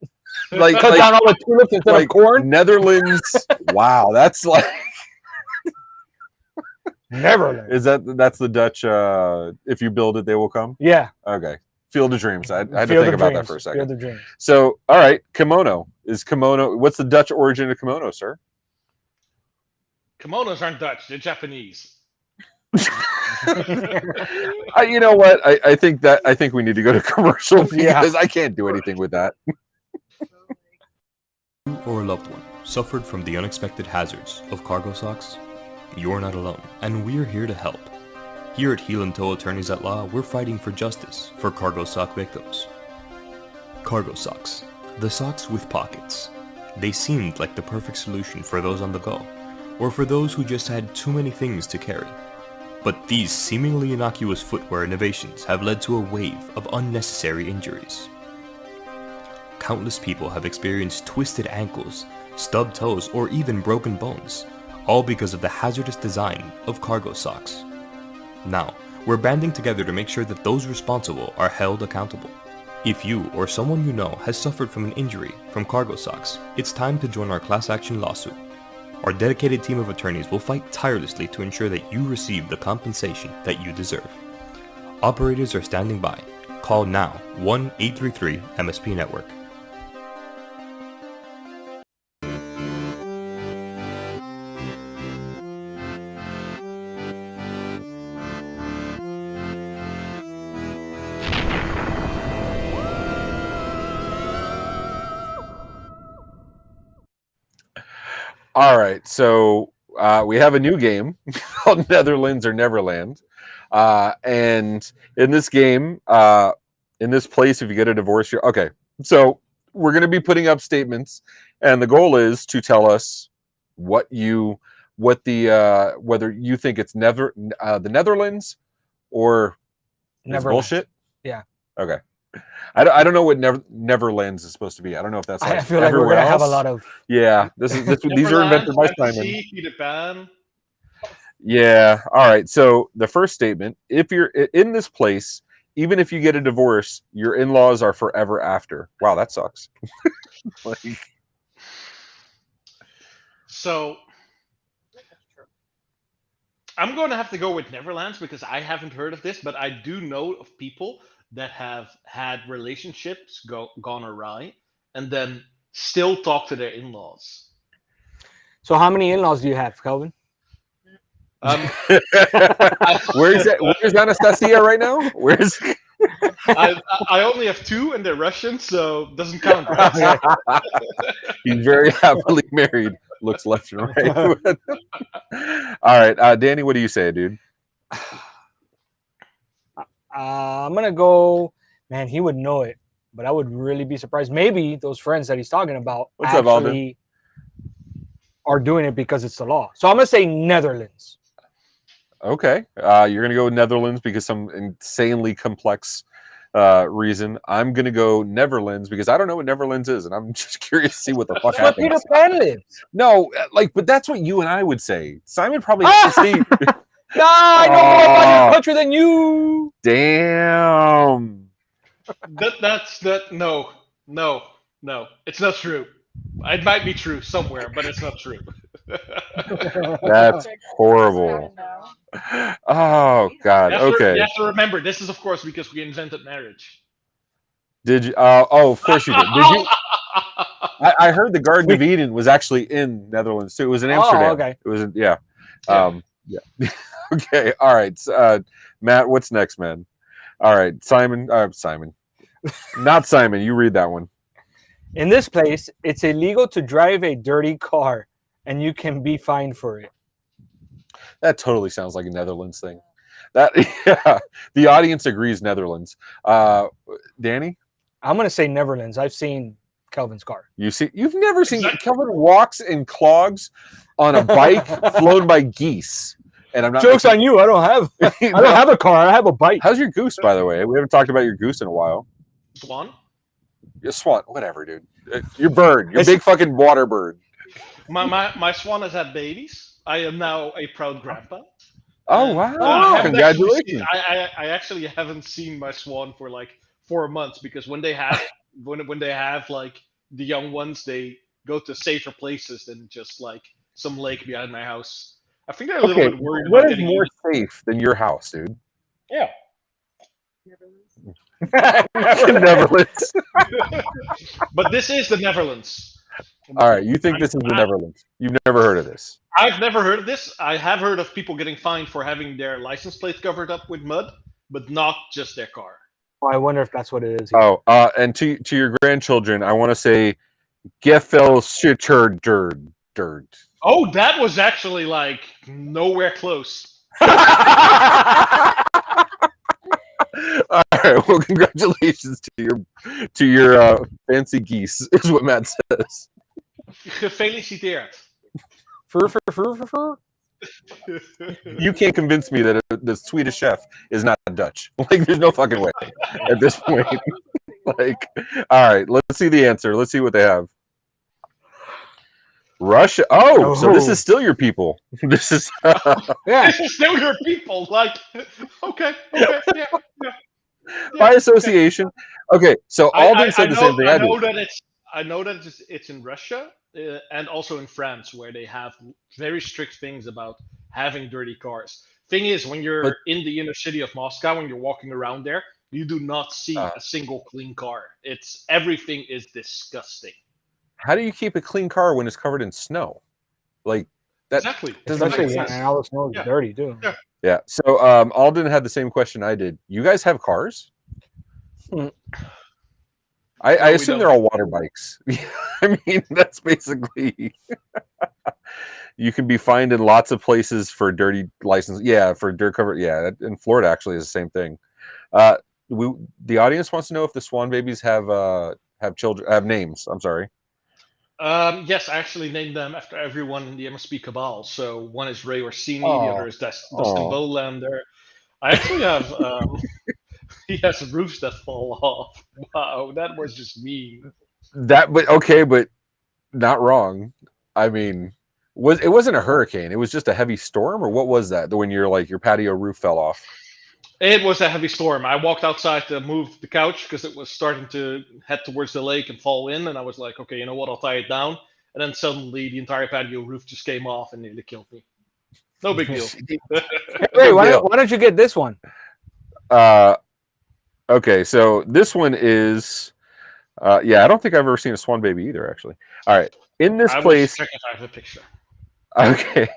like, Cut down all the tulips instead like of corn? Netherlands. Wow, that's like. Never. Is that's the Dutch? If you build it, they will come. Yeah. Okay, Field of Dreams. I had to Field think of about dreams. that for a Field second. of dreams. So, all right, kimono is kimono. What's the Dutch origin of kimono, sir? Kimonos aren't Dutch; they're Japanese. You know what? I think we need to go to commercial because I can't do anything with that. You or a loved one suffered from the unexpected hazards of cargo socks? You're not alone, and we're here to help. Here at Heel and Toe Attorneys at Law, we're fighting for justice for cargo sock victims. Cargo socks, the socks with pockets. They seemed like the perfect solution for those on the go, or for those who just had too many things to carry. But these seemingly innocuous footwear innovations have led to a wave of unnecessary injuries. Countless people have experienced twisted ankles, stubbed toes, or even broken bones, all because of the hazardous design of cargo socks. Now, we're banding together to make sure that those responsible are held accountable. If you or someone you know has suffered from an injury from cargo socks, it's time to join our class action lawsuit. Our dedicated team of attorneys will fight tirelessly to ensure that you receive the compensation that you deserve. Operators are standing by. Call now 1-833-MSP-NETWORK. All right, so we have a new game called Netherlands or Neverland, and in this game, in this place, if you get a divorce, you're okay. So we're going to be putting up statements, and the goal is to tell us whether you think it's the Netherlands or it's Neverland. bullshit. Yeah. Okay. I don't know what Neverlands is supposed to be. I don't know if that's like I feel like we're everywhere gonna have a else. lot of. Yeah, these are invented by Simon. Fantasy, Peter Pan. Yeah. All right. So the first statement: if you're in this place, even if you get a divorce, your in-laws are forever after. Wow, that sucks. Like, So I'm going to have to go with Neverlands because I haven't heard of this, but I do know of people that have had relationships gone awry and then still talk to their in-laws. So how many in-laws do you have, Kelvin? where's Anastasia right now? Where's I only have 2 and they're Russian, so doesn't count. Right? He's very happily married. Looks left and right. All right, Danny, what do you say, dude? I'm gonna go. Man, he would know it, but I would really be surprised. Maybe those friends that he's talking about What's up, Alden? actually are doing it because it's the law. So I'm gonna say Netherlands. Okay, you're gonna go Netherlands because some insanely complex reason. I'm gonna go Neverlands because I don't know what Neverlands is, and I'm just curious to see what the fuck That's where happens. Peter Pan lives. No, but that's what you and I would say. Simon probably doesn't see. No, I know more about your country than you. Damn. No. It's not true. It might be true somewhere, but it's not true. That's horrible. Oh God. Okay. You have to remember, this is of course because we invented marriage. Did you? Oh, of course you did. Did you? I heard the Garden of Eden was actually in Netherlands too. It was in Amsterdam. Oh, okay. It was in, yeah. Yeah. Okay. All right. Matt, what's next, man? All right, Simon. Simon. Not Simon. You read that one. In this place, it's illegal to drive a dirty car, and you can be fined for it. That totally sounds like a Netherlands thing. Yeah, the audience agrees Netherlands. Danny? I'm going to say Neverlands. I've seen Kelvin's car. You've never seen Kelvin walks in clogs on a bike flown by geese. And I'm not Joke's on you. I don't have a car. I have a bike. How's your goose, by the way? We haven't talked about your goose in a while. Swan? Your swan, whatever, dude. Your bird, your big fucking water bird. My swan has had babies. I am now a proud grandpa. Oh wow! Congratulations! I actually haven't seen my swan for like 4 months because when they have like the young ones, they go to safer places than just like some lake behind my house. I think they're a little bit worried. What is more safe than your house, dude? Yeah. Netherlands. But this is the Netherlands. All right, you think this is the Netherlands? You've never heard of this? I've never heard of this. I have heard of people getting fined for having their license plates covered up with mud, but not just their car. Oh, I wonder if that's what it is. Oh, and to your grandchildren, I want to say, Gefel Schutterdird. Oh, that was actually like nowhere close. All right. Well, congratulations to your fancy geese, is what Matt says. Gefeliciteerd. You can't convince me that the Swedish chef is not Dutch. Like, there's no fucking way at this point. Like, all right, let's see the answer. Let's see what they have. Russia. Oh, so this is still your people. This is This is still your people. Like, okay, yeah. By association. Okay, so Alden said the same thing I did. I know that it's in Russia and also in France where they have very strict things about having dirty cars. Thing is, when you're in the inner city of Moscow, when you're walking around there, you do not see a single clean car. Everything is disgusting. How do you keep a clean car when it's covered in snow? Like that. Exactly. Especially and all the snow is dirty too. Yeah. So Alden had the same question I did. You guys have cars? I assume they're all water bikes. I mean, that's basically. You can be fined in lots of places for dirty license. Yeah, for dirt cover. Yeah, in Florida actually is the same thing. The audience wants to know if the Swan babies have children, have names. I'm sorry. Yes, I actually named them after everyone in the MSP Cabal. So one is Ray Orsini, the other is Dustin Bolander. I actually have He has roofs that fall off. Wow, that was just mean. But not wrong. I mean, it wasn't a hurricane. It was just a heavy storm, or what was that? When your patio roof fell off. It was a heavy storm. I walked outside to move the couch because it was starting to head towards the lake and fall in, and I was like, okay, you know what? I'll tie it down. And then suddenly the entire patio roof just came off and nearly killed me. No big deal. Hey, why don't you get this one? Okay, so this one is, I don't think I've ever seen a swan baby either, actually. All right, in this place, check if I have a picture. Okay,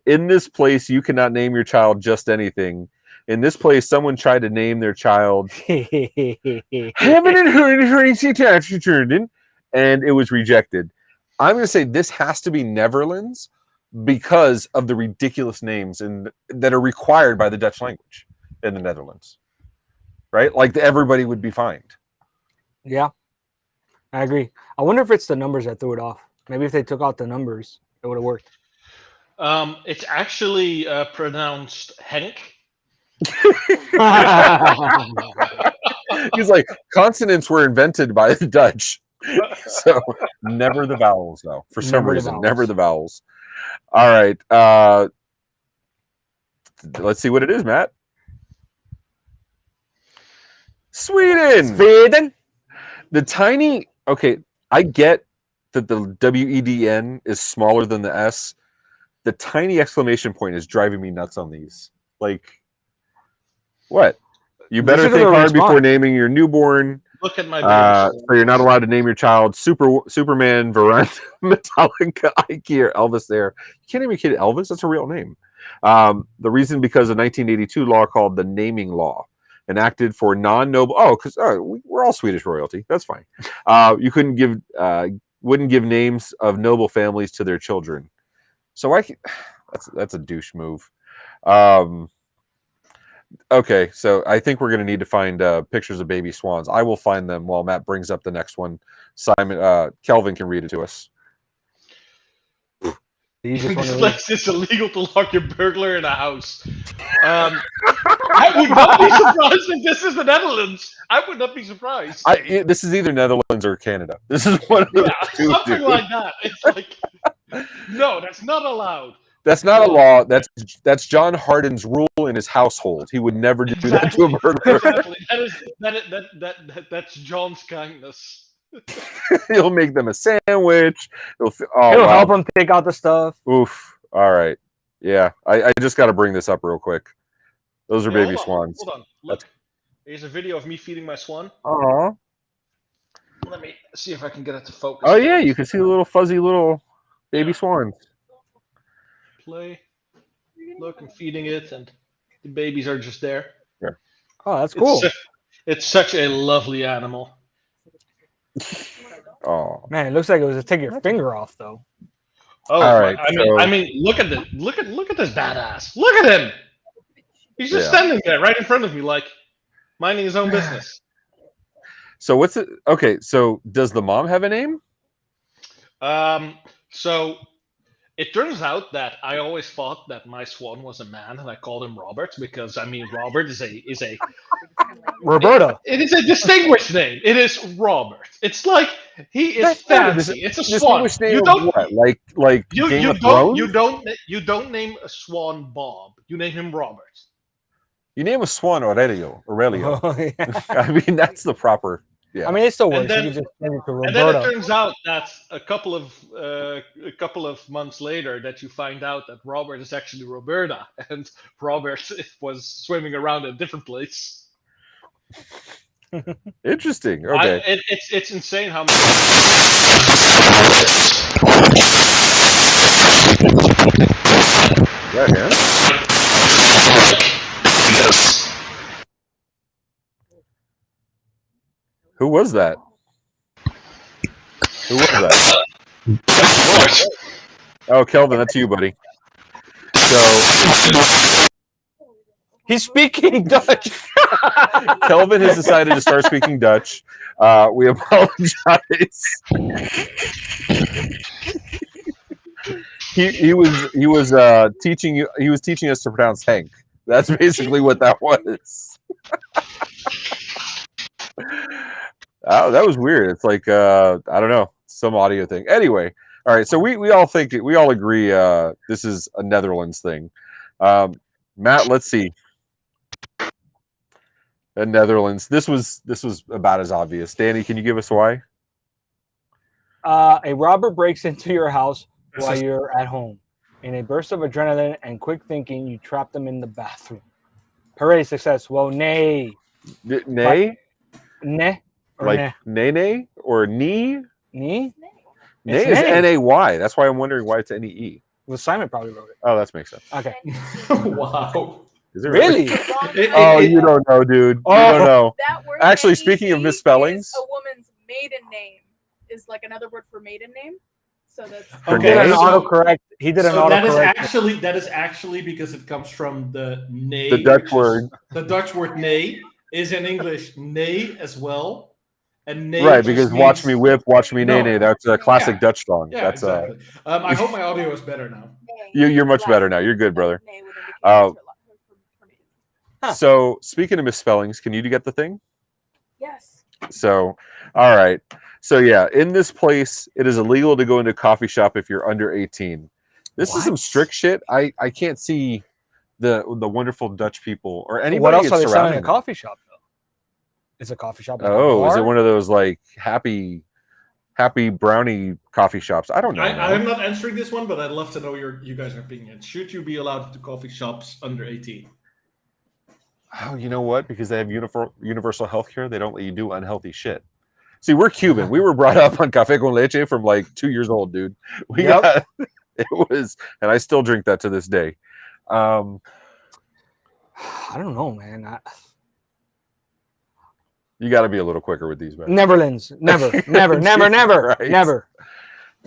in this place, you cannot name your child just anything. In this place, someone tried to name their child Heaven and Earth, and it was rejected. I'm going to say this has to be Neverlands because of the ridiculous names that are required by the Dutch language in the Netherlands. Right? Like everybody would be fined. Yeah, I agree. I wonder if it's the numbers that threw it off. Maybe if they took out the numbers, it would have worked. It's actually pronounced Henk. He's like, consonants were invented by the Dutch. So never the vowels, though. For some reason, never the vowels. All right. Let's see what it is, Matt. Sweden. The tiny. Okay, I get that the WEDN is smaller than the S. The tiny exclamation point is driving me nuts on these. Like, what? You better think hard before naming your newborn. Look at my baby. So you're not allowed to name your child Superman, Veranda, Metallica, Ike, or Elvis there. You can't name your kid Elvis. That's a real name. The reason because of 1982 law called the Naming Law, enacted for non-noble. Because we're all Swedish royalty. That's fine. You wouldn't give names of noble families to their children. So that's a douche move. Okay, so I think we're going to need to find pictures of baby swans. I will find them while Matt brings up the next one. Kelvin can read it to us. This place is illegal to lock your burglar in a house. I would not be surprised if this is the Netherlands. I would not be surprised. This is either Netherlands or Canada. This is one of the two. Something like that. It's like, no, that's not allowed. That's not a law. That's John Harden's rule in his household. He would never do that to a burglar. Exactly. That's John's kindness. He'll make them a sandwich. He'll help them take out the stuff. Oof. All right. Yeah. I just got to bring this up real quick. Those are baby swans. Hold on. Look. Here's a video of me feeding my swan. Oh. Let me see if I can get it to focus. Oh yeah, you can see the little fuzzy little baby swans. Play. Look, I'm feeding it, and the babies are just there. Yeah. Oh, that's cool. It's such a lovely animal. Oh man, it looks like it was to take your finger off, though. Oh, all right. I mean, look at this. Look at this badass. Look at him. He's just standing there, right in front of me, like minding his own business. So what's it? Okay, so does the mom have a name? So it turns out that I always thought that my swan was a man, and I called him Robert because Robert is a Roberto. It is a distinguished name. It is Robert. It's like he is fancy. It's a swan. You don't what? Like Game of Thrones? You don't name a swan Bob. You name him Robert. You name a swan Aurelio. Oh, yeah. I mean, that's the proper. Yeah. I mean, it still works. And then, you can just name it to Roberto. And then it turns out that a couple of months later that you find out that Robert is actually Roberta, and Robert was swimming around in a different place. Interesting. Okay. It's insane how many. Yeah. Yes. Who was that? Who was that? Oh, Kelvin, that's you, buddy. So he's speaking Dutch. Kelvin has decided to start speaking Dutch. We apologize. He was teaching us to pronounce Hank. That's basically what that was. Oh, that was weird. It's like I don't know, some audio thing. Anyway, all right. So we all agree this is a Netherlands thing. Matt, let's see. The Netherlands. This was about as obvious. Danny, can you give us why? A robber breaks into your house while you're at home. In a burst of adrenaline and quick thinking, you trap them in the bathroom. Hooray, success. Well, nay. Nay? Ne? Or Like ne? nay or knee? Knee? Nay It's is nay. N-A-Y. That's why I'm wondering why it's N-E-E. Well, Simon probably wrote it. Oh, that makes sense. Okay. Wow. Is it Really? Oh, you don't know, dude. You don't know. That word Actually, NEE speaking of is misspellings, a woman's maiden name is like another word for maiden name. So that's He did an so- autocorrect. He did an So that autocorrect. is actually because it comes from the nee. the Dutch which is- word. The Dutch word nee is in English nee as well. And nee Right, just because means, watch me whip, watch me No. nay nay. That's a classic Yeah. Dutch song. Yeah, That's exactly. I hope my audio is better now. you're much better now. You're good, brother. Nay would indicate Uh, it's for maiden. Huh. So speaking of misspellings, can you get the thing? Yes. So, all right. So yeah, in this place, it is illegal to go into a coffee shop if you're under 18. This is some strict shit. I can't see the wonderful Dutch people or anybody. What else are they selling in surrounding a them. coffee shop, though? Is a coffee shop like a Oh, is it bar? one of those like happy brownie coffee shops? I don't know. I'm not answering this one, but I'd love to know you guys' opinion. Should you be allowed to coffee shops under 18? Oh, you know what? Because they have universal health care, they don't let you do unhealthy shit. See, we're Cuban. We were brought up on café con leche from like 2 years old, dude. We Yep. got it was, and I still drink that to this day. I don't know, man. You got to be a little quicker with these, man. Netherlands. Never. Jesus Christ. Never.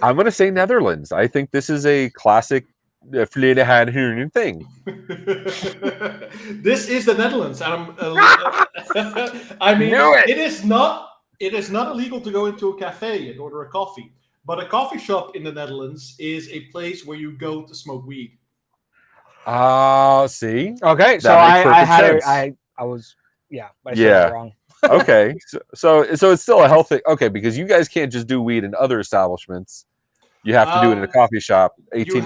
I'm going to say Netherlands. I think this is a classic Vledehan thing. This is the Netherlands. I mean, Knew it. it is not illegal to go into a cafe and order a coffee. But a coffee shop in the Netherlands is a place where you go to smoke weed. See? Okay, so That makes I perfect had it. sense. I was, yeah, but I said Yeah. it wrong. Okay. So it's still a healthy. Okay, because you guys can't just do weed in other establishments. You have to do it in a coffee shop. 18.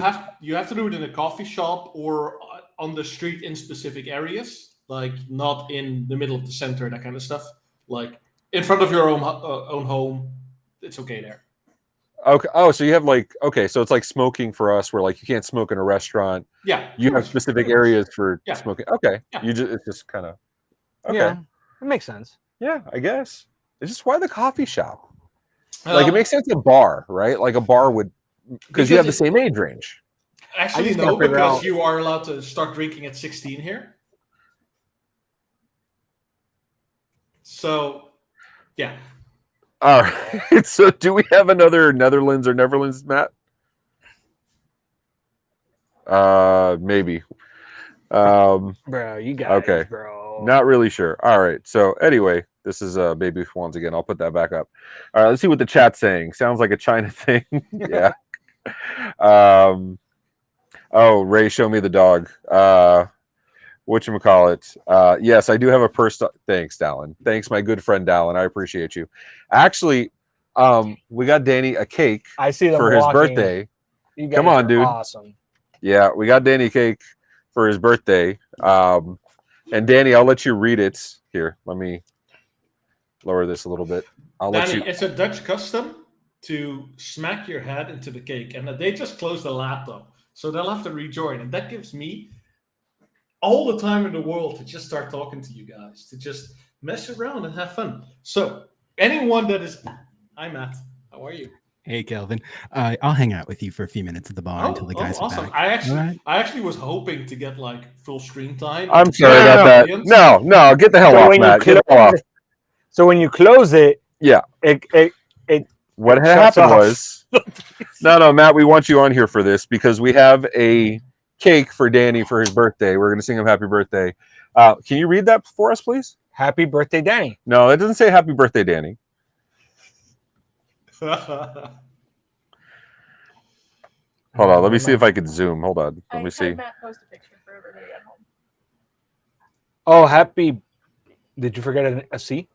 You have to do it in a coffee shop or on the street in specific areas, like not in the middle of the center, that kind of stuff. Like in front of your own home, it's okay there. Okay. Oh, so you have like so it's like smoking for us, where like you can't smoke in a restaurant. Yeah, You have specific areas for Yeah. smoking. Okay. Yeah. It's just kind of okay. Yeah, it makes sense. Yeah, I guess. It's just why the coffee shop? Like it makes sense a bar, right? Like a bar would because you have the same age range. Actually, just no, can't figure because out- you are allowed to start drinking at 16 here. So, yeah. All right. So do we have another Netherlands or Neverlands, Matt? Maybe. Bro, you got Okay. it, bro. Not really sure. All right. So anyway, this is Baby Swans again. I'll put that back up. All right. Let's see what the chat's saying. Sounds like a China thing. Yeah. Oh, Ray, show me the dog. Whatchamacallit? Yes, I do have a purse. Thanks, Dallin. Thanks, my good friend Dallin. I appreciate you. Actually, we got Danny a cake I see them for his walking. birthday. You guys Come on, are dude. Awesome. Yeah, we got Danny cake for his birthday. And Danny, I'll let you read it. Here, let me lower this a little bit. I'll let Danny, you. it's a Dutch custom to smack your head into the cake, and they just closed the laptop, so they'll have to rejoin, and that gives me all the time in the world to just start talking to you guys, to just mess around and have fun. So, anyone that is, hi Matt, how are you? Hey, Kelvin. I'll hang out with you for a few minutes at the bar until the guys are awesome! back. I actually was hoping to get like full screen time. I'm sorry about that. No, get the hell So off, when you Matt. Get the hell off. So when you close it, Yeah. What it had shuts happened off. was no, Matt, we want you on here for this because we have a cake for Danny for his birthday. We're going to sing him happy birthday. Can you read that for us, please? Happy birthday, Danny. No, it doesn't say happy birthday, Danny. Hold on. Let me see if I can zoom. Hold on. Let me see. Had Matt post a picture for everybody at home. Oh, happy. Did you forget a C?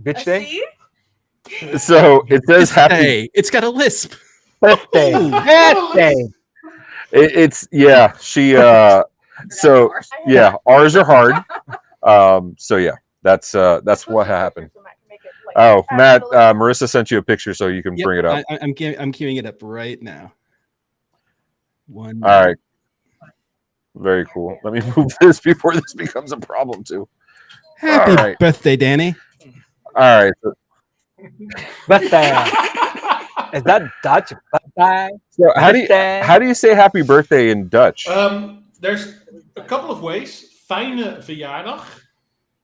Bitch day. See? So it says happy. Hey, it's got a lisp. Birthday. Birthday. It's yeah. She so yeah. R's are hard. So yeah. That's what happened. Oh, Matt, Marissa sent you a picture so you can Yep, bring it up. I'm queuing it up right now. One. All right. Very cool. Let me move this before this becomes a problem too. Happy All right. birthday, Danny. All right. Birthday. Is that Dutch? Birthday. So how do you say happy birthday in Dutch? There's a couple of ways. Fijne verjaardag.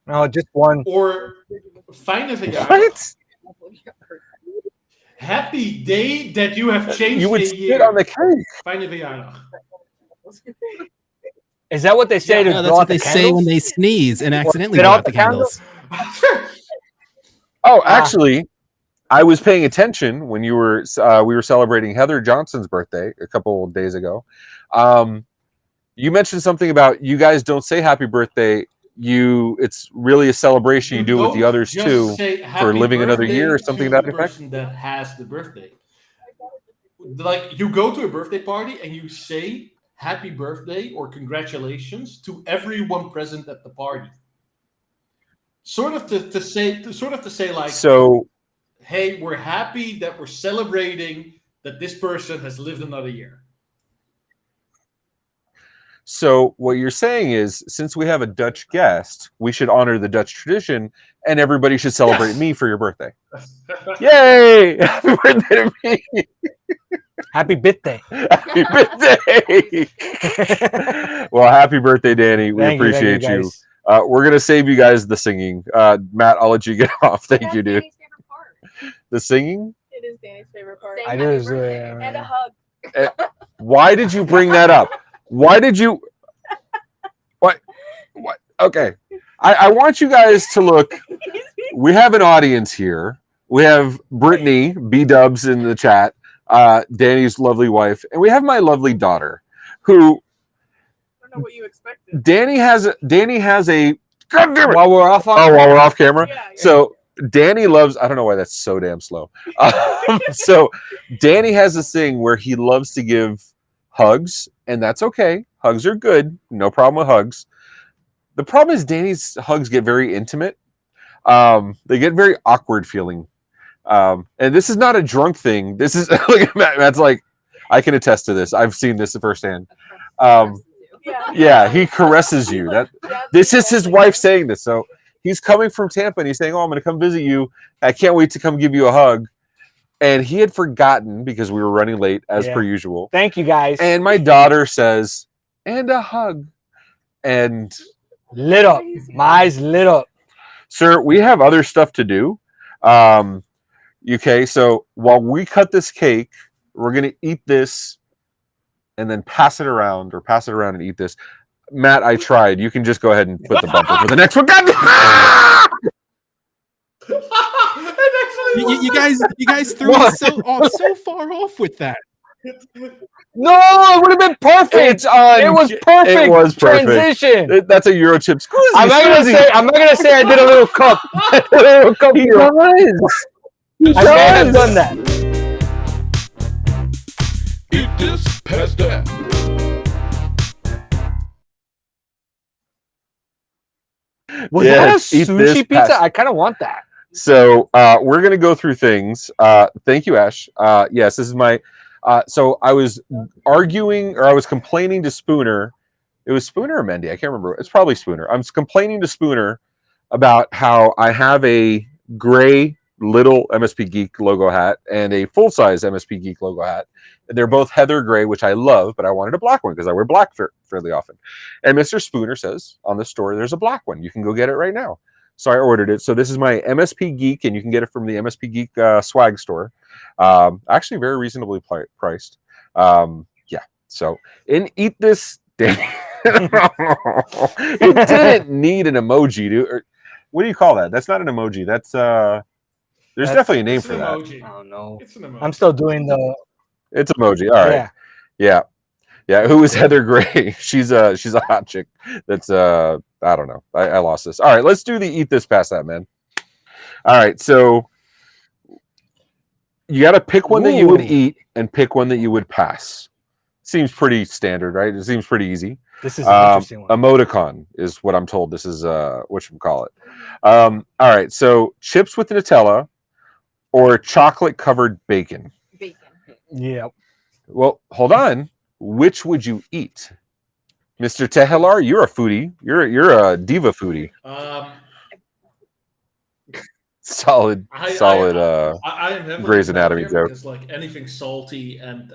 No, just one. Or fijne verjaardag. What? Happy day that you have changed You would a spit year. on the cake. Fijne verjaardag. Is that what they say to No, blow that's what out the they say when candles? they sneeze and accidentally spit blow out out the the candle? candles. Oh, actually, I was paying attention when you were we were celebrating Heather Johnson's birthday a couple of days ago. You mentioned something about you guys don't say happy birthday. It's really a celebration you do with the others too for living another year or something to that effect. Person that has the birthday. Like you go to a birthday party and you say happy birthday or congratulations to everyone present at the party. Sort of to say like, So, hey, we're happy that we're celebrating that this person has lived another year. so what you're saying is, since we have a Dutch guest, we should honor the Dutch tradition, and everybody should celebrate me for your birthday. Yay! Happy birthday to me! Happy birthday. Happy birthday! Well, happy birthday, Danny. We Thank appreciate you. guys. We're gonna save you guys the singing. Matt, I'll let you get off. Thank you, dude. The singing? It is Danny's favorite part. I just, And a hug. Why did you bring that up? Why did you? What? Okay. I want you guys to look. We have an audience here. We have Brittany, B-dubs in the chat, Danny's lovely wife, and we have my lovely daughter, who I don't know what you expected. Danny has a God damn it. While we're off on while we're off camera. Yeah. So Danny loves, I don't know why that's so damn slow. So Danny has this thing where he loves to give hugs, and that's okay. Hugs are good. No problem with hugs. The problem is Danny's hugs get very intimate. They get very awkward feeling. And this is not a drunk thing. This is, look at Matt. Matt's like, I can attest to this. I've seen this firsthand. Yeah, he caresses you. This is his wife saying this. So he's coming from Tampa and he's saying, "Oh, I'm going to come visit you. I can't wait to come give you a hug." And he had forgotten because we were running late as per usual. Thank you, guys. And my daughter says, "And a hug." And lit up. My eyes lit up. Sir, we have other stuff to do. Okay, so while we cut this cake, we're going to eat this and then pass it around and eat this. Matt, I tried. You can just go ahead and put the bumper for the next one. You guys threw me so far off with that. No, it would have been perfect. It was perfect. It was perfect. Transition. That's a Eurochip. I'm not gonna say I did a little cup. He does. I may have done that. Eat this, pass that. Was Yes, that a eat sushi this, pizza? pass- I kind of want that. So we're gonna go through things. Thank you, Ash. Yes, this is my. So I was arguing, or I was complaining to Spooner. It was Spooner or Mendy. I can't remember. It's probably Spooner. I'm complaining to Spooner about how I have a gray little MSP Geek logo hat and a full-size MSP Geek logo hat. They're both heather gray, which I love, but I wanted a black one because I wear black fairly often. And Mr. Spooner says on the store, there's a black one. You can go get it right now. So I ordered it. So this is my MSP Geek, and you can get it from the MSP Geek swag store. Actually, very reasonably priced. Yeah. So, and eat this. It didn't need an emoji, dude. What do you call that? That's not an emoji. That's there's definitely a name for that. Emoji. I don't know. It's an emoji. I'm still doing the. It's emoji. All right. Yeah. Who is Heather Gray? She's a hot chick. That's I don't know. I lost this. All right, let's do the eat this, pass that, man. All right, so you got to pick one that you would Ooh. eat and pick one that you would pass. Seems pretty standard, right? It seems pretty easy. This is an interesting one. Emoticon is what I'm told. This is whatchamacallit. All right, so chips with Nutella or chocolate covered bacon. Bacon. Yeah. Well, hold on. Which would you eat, Mr. Tegelaar? You're a foodie. You're a diva foodie. Solid. I am heavily Grey's Anatomy here joke. because like anything salty and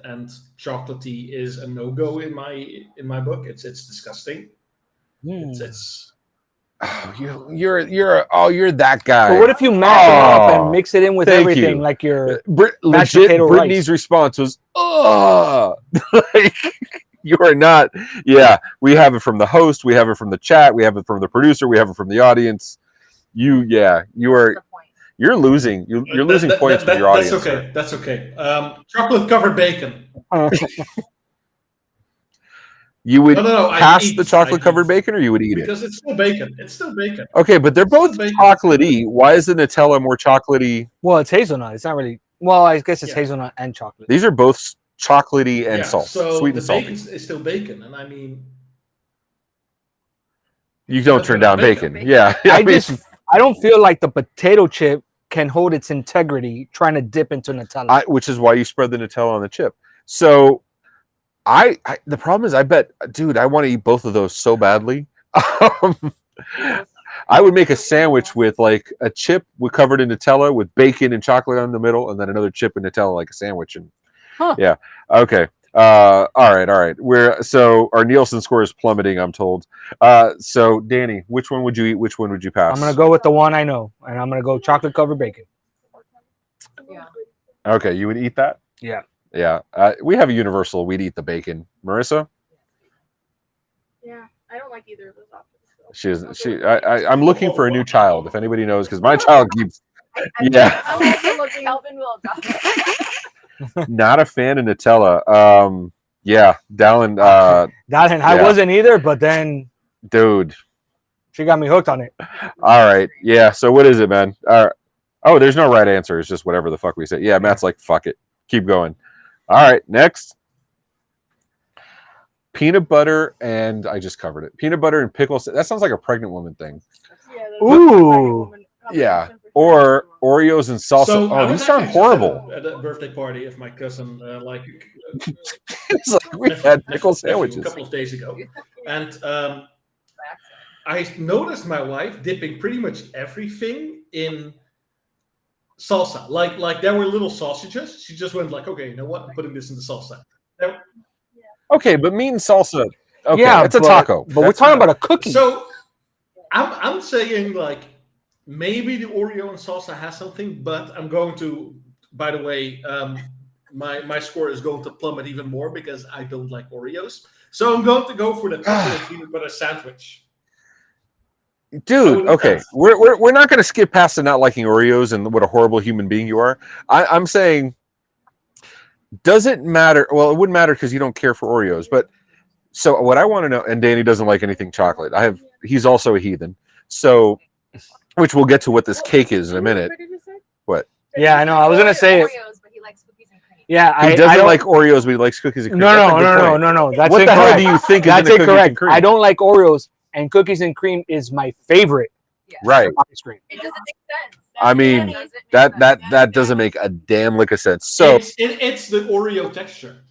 chocolatey is a no-go in my book. It's disgusting. It's Oh, you're that guy. But what if you mash them up and mix it in with thank everything, you. like your legit? mashed potato Brittany's rice? response was, "Oh, like you are not." Yeah, we have it from the host, we have it from the chat, we have it from the producer, we have it from the audience. You are. You're losing. You're losing points with your audience. That's okay. Chocolate covered bacon. You would No, pass the chocolate covered bacon, or you would eat it? Because it's still bacon. It's still bacon. Okay, but they're both chocolatey. Why is the Nutella more chocolatey? Well, it's hazelnut. It's not really. Well, I guess it's hazelnut and chocolate. These are both chocolatey and salt, so sweet the and salty. bacon is still bacon, and I mean, You don't turn down bacon. Yeah, I don't feel like the potato chip can hold its integrity trying to dip into Nutella. Which is why you spread the Nutella on the chip. So, the problem is, I bet, dude, I want to eat both of those so badly. I would make a sandwich with like a chip covered in Nutella with bacon and chocolate on the middle, and then another chip and Nutella like a sandwich. And yeah, okay. All right. So our Nielsen score is plummeting, I'm told. So Danny, which one would you eat? Which one would you pass? I'm gonna go with the one I know, and I'm gonna go chocolate covered bacon. Yeah. Okay, you would eat that? Yeah. Yeah. We have a universal. We'd eat the bacon. Marissa? Yeah, I don't like either of those options. I'm looking for a new child. If anybody knows, because my child keeps. Yeah. I'm also looking. Kelvin will adopt. Not a fan of Nutella. Yeah, Dallin. Dallin, I wasn't either, but then, dude, she got me hooked on it. All right, yeah. So what is it, man? Oh, there's no right answer. It's just whatever the fuck we say. Yeah, Matt's like, fuck it, keep going. All right, next. Peanut butter and I just covered it. Peanut butter and pickles. That sounds like a pregnant woman thing. Ooh. Yeah. Or Oreos and salsa. So these sound horrible. At a birthday party of my cousin, It's like we had pickle sandwiches a couple of days ago, and I noticed my wife dipping pretty much everything in salsa. Like there were little sausages. She just went like, okay, you know what? I'm putting this in the salsa. Okay, but meat and salsa. Okay, yeah, it's a taco. But we're talking about a cookie. So I'm saying like maybe the Oreo and salsa has something, but I'm going to. By the way, my score is going to plummet even more because I don't like Oreos. So I'm going to go for the chocolate peanut butter sandwich. Dude, okay, we're not going to skip past the not liking Oreos and what a horrible human being you are. I'm saying, does it matter? Well, it wouldn't matter because you don't care for Oreos. But so what I want to know, and Danny doesn't like anything chocolate. He's also a heathen. So, which we'll get to what this cake is in a minute. What? Yeah, I know. I was gonna say it. Yeah, he doesn't like Oreos, but he likes cookies and cream. No. That's what incorrect. The hell do you think? That's is incorrect. I don't like Oreos, and cookies and cream is my favorite. Right. It doesn't make sense. I mean, that doesn't make a damn lick of sense. So it's the Oreo texture.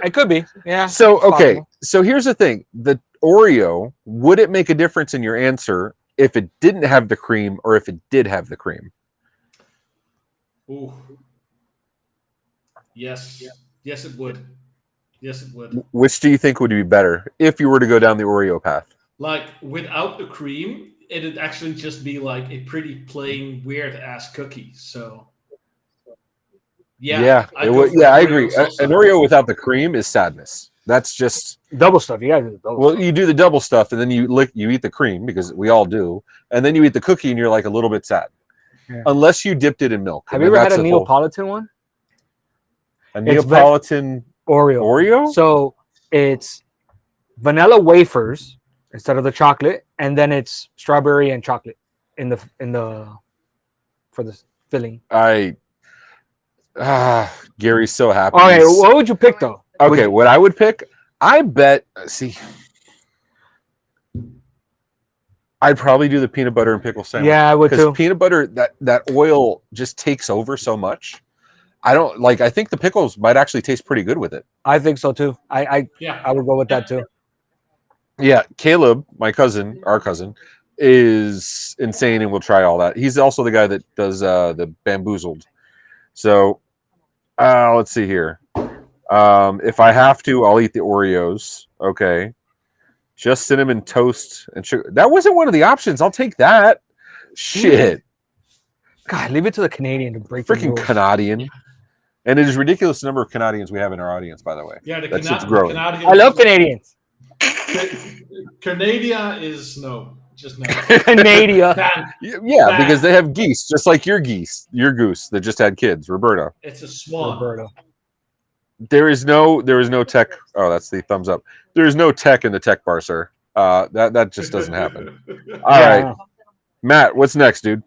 It could be, yeah. So okay, so here's the thing: the Oreo, would it make a difference in your answer if it didn't have the cream or if it did have the cream? Ooh. Yes. Yes, it would. Yes, it would. Which do you think would be better if you were to go down the Oreo path? Like without the cream, it'd actually just be like a pretty plain weird ass cookie. So yeah, I agree. An Oreo without the cream is sadness. That's just double stuff. You gotta do the double. Well, you do the double stuff, and then you eat the cream because we all do, and then you eat the cookie, and you're like a little bit sad, unless you dipped it in milk. Have you ever had a Neapolitan one? A Neapolitan Oreo? So it's vanilla wafers instead of the chocolate, and then it's strawberry and chocolate in the for the filling. Gary's so happy. Okay, what would you pick though? Okay, what I would pick, I bet. See, I'd probably do the peanut butter and pickle sandwich. Yeah, I would too. Because peanut butter, that oil just takes over so much. I don't like. I think the pickles might actually taste pretty good with it. I think so too. I would go with that too. Yeah, Caleb, my cousin, our cousin, is insane and will try all that. He's also the guy that does the bamboozled. So let's see here. If I have to, I'll eat the Oreos. Okay. Just cinnamon toast and sugar. That wasn't one of the options. I'll take that. Shit. God, leave it to the Canadian to break Freaking Canadian. And it is ridiculous the number of Canadians we have in our audience, by the way. Yeah, that shit's growing. I love Canadians. Canada is no. Just no. Canada. Yeah, because they have geese, just like your goose that just had kids, Roberta. It's a swan. Roberta. There is no tech. Oh, that's the thumbs up. There is no tech in the tech bar, sir. That just doesn't happen. All right, Matt, what's next, dude?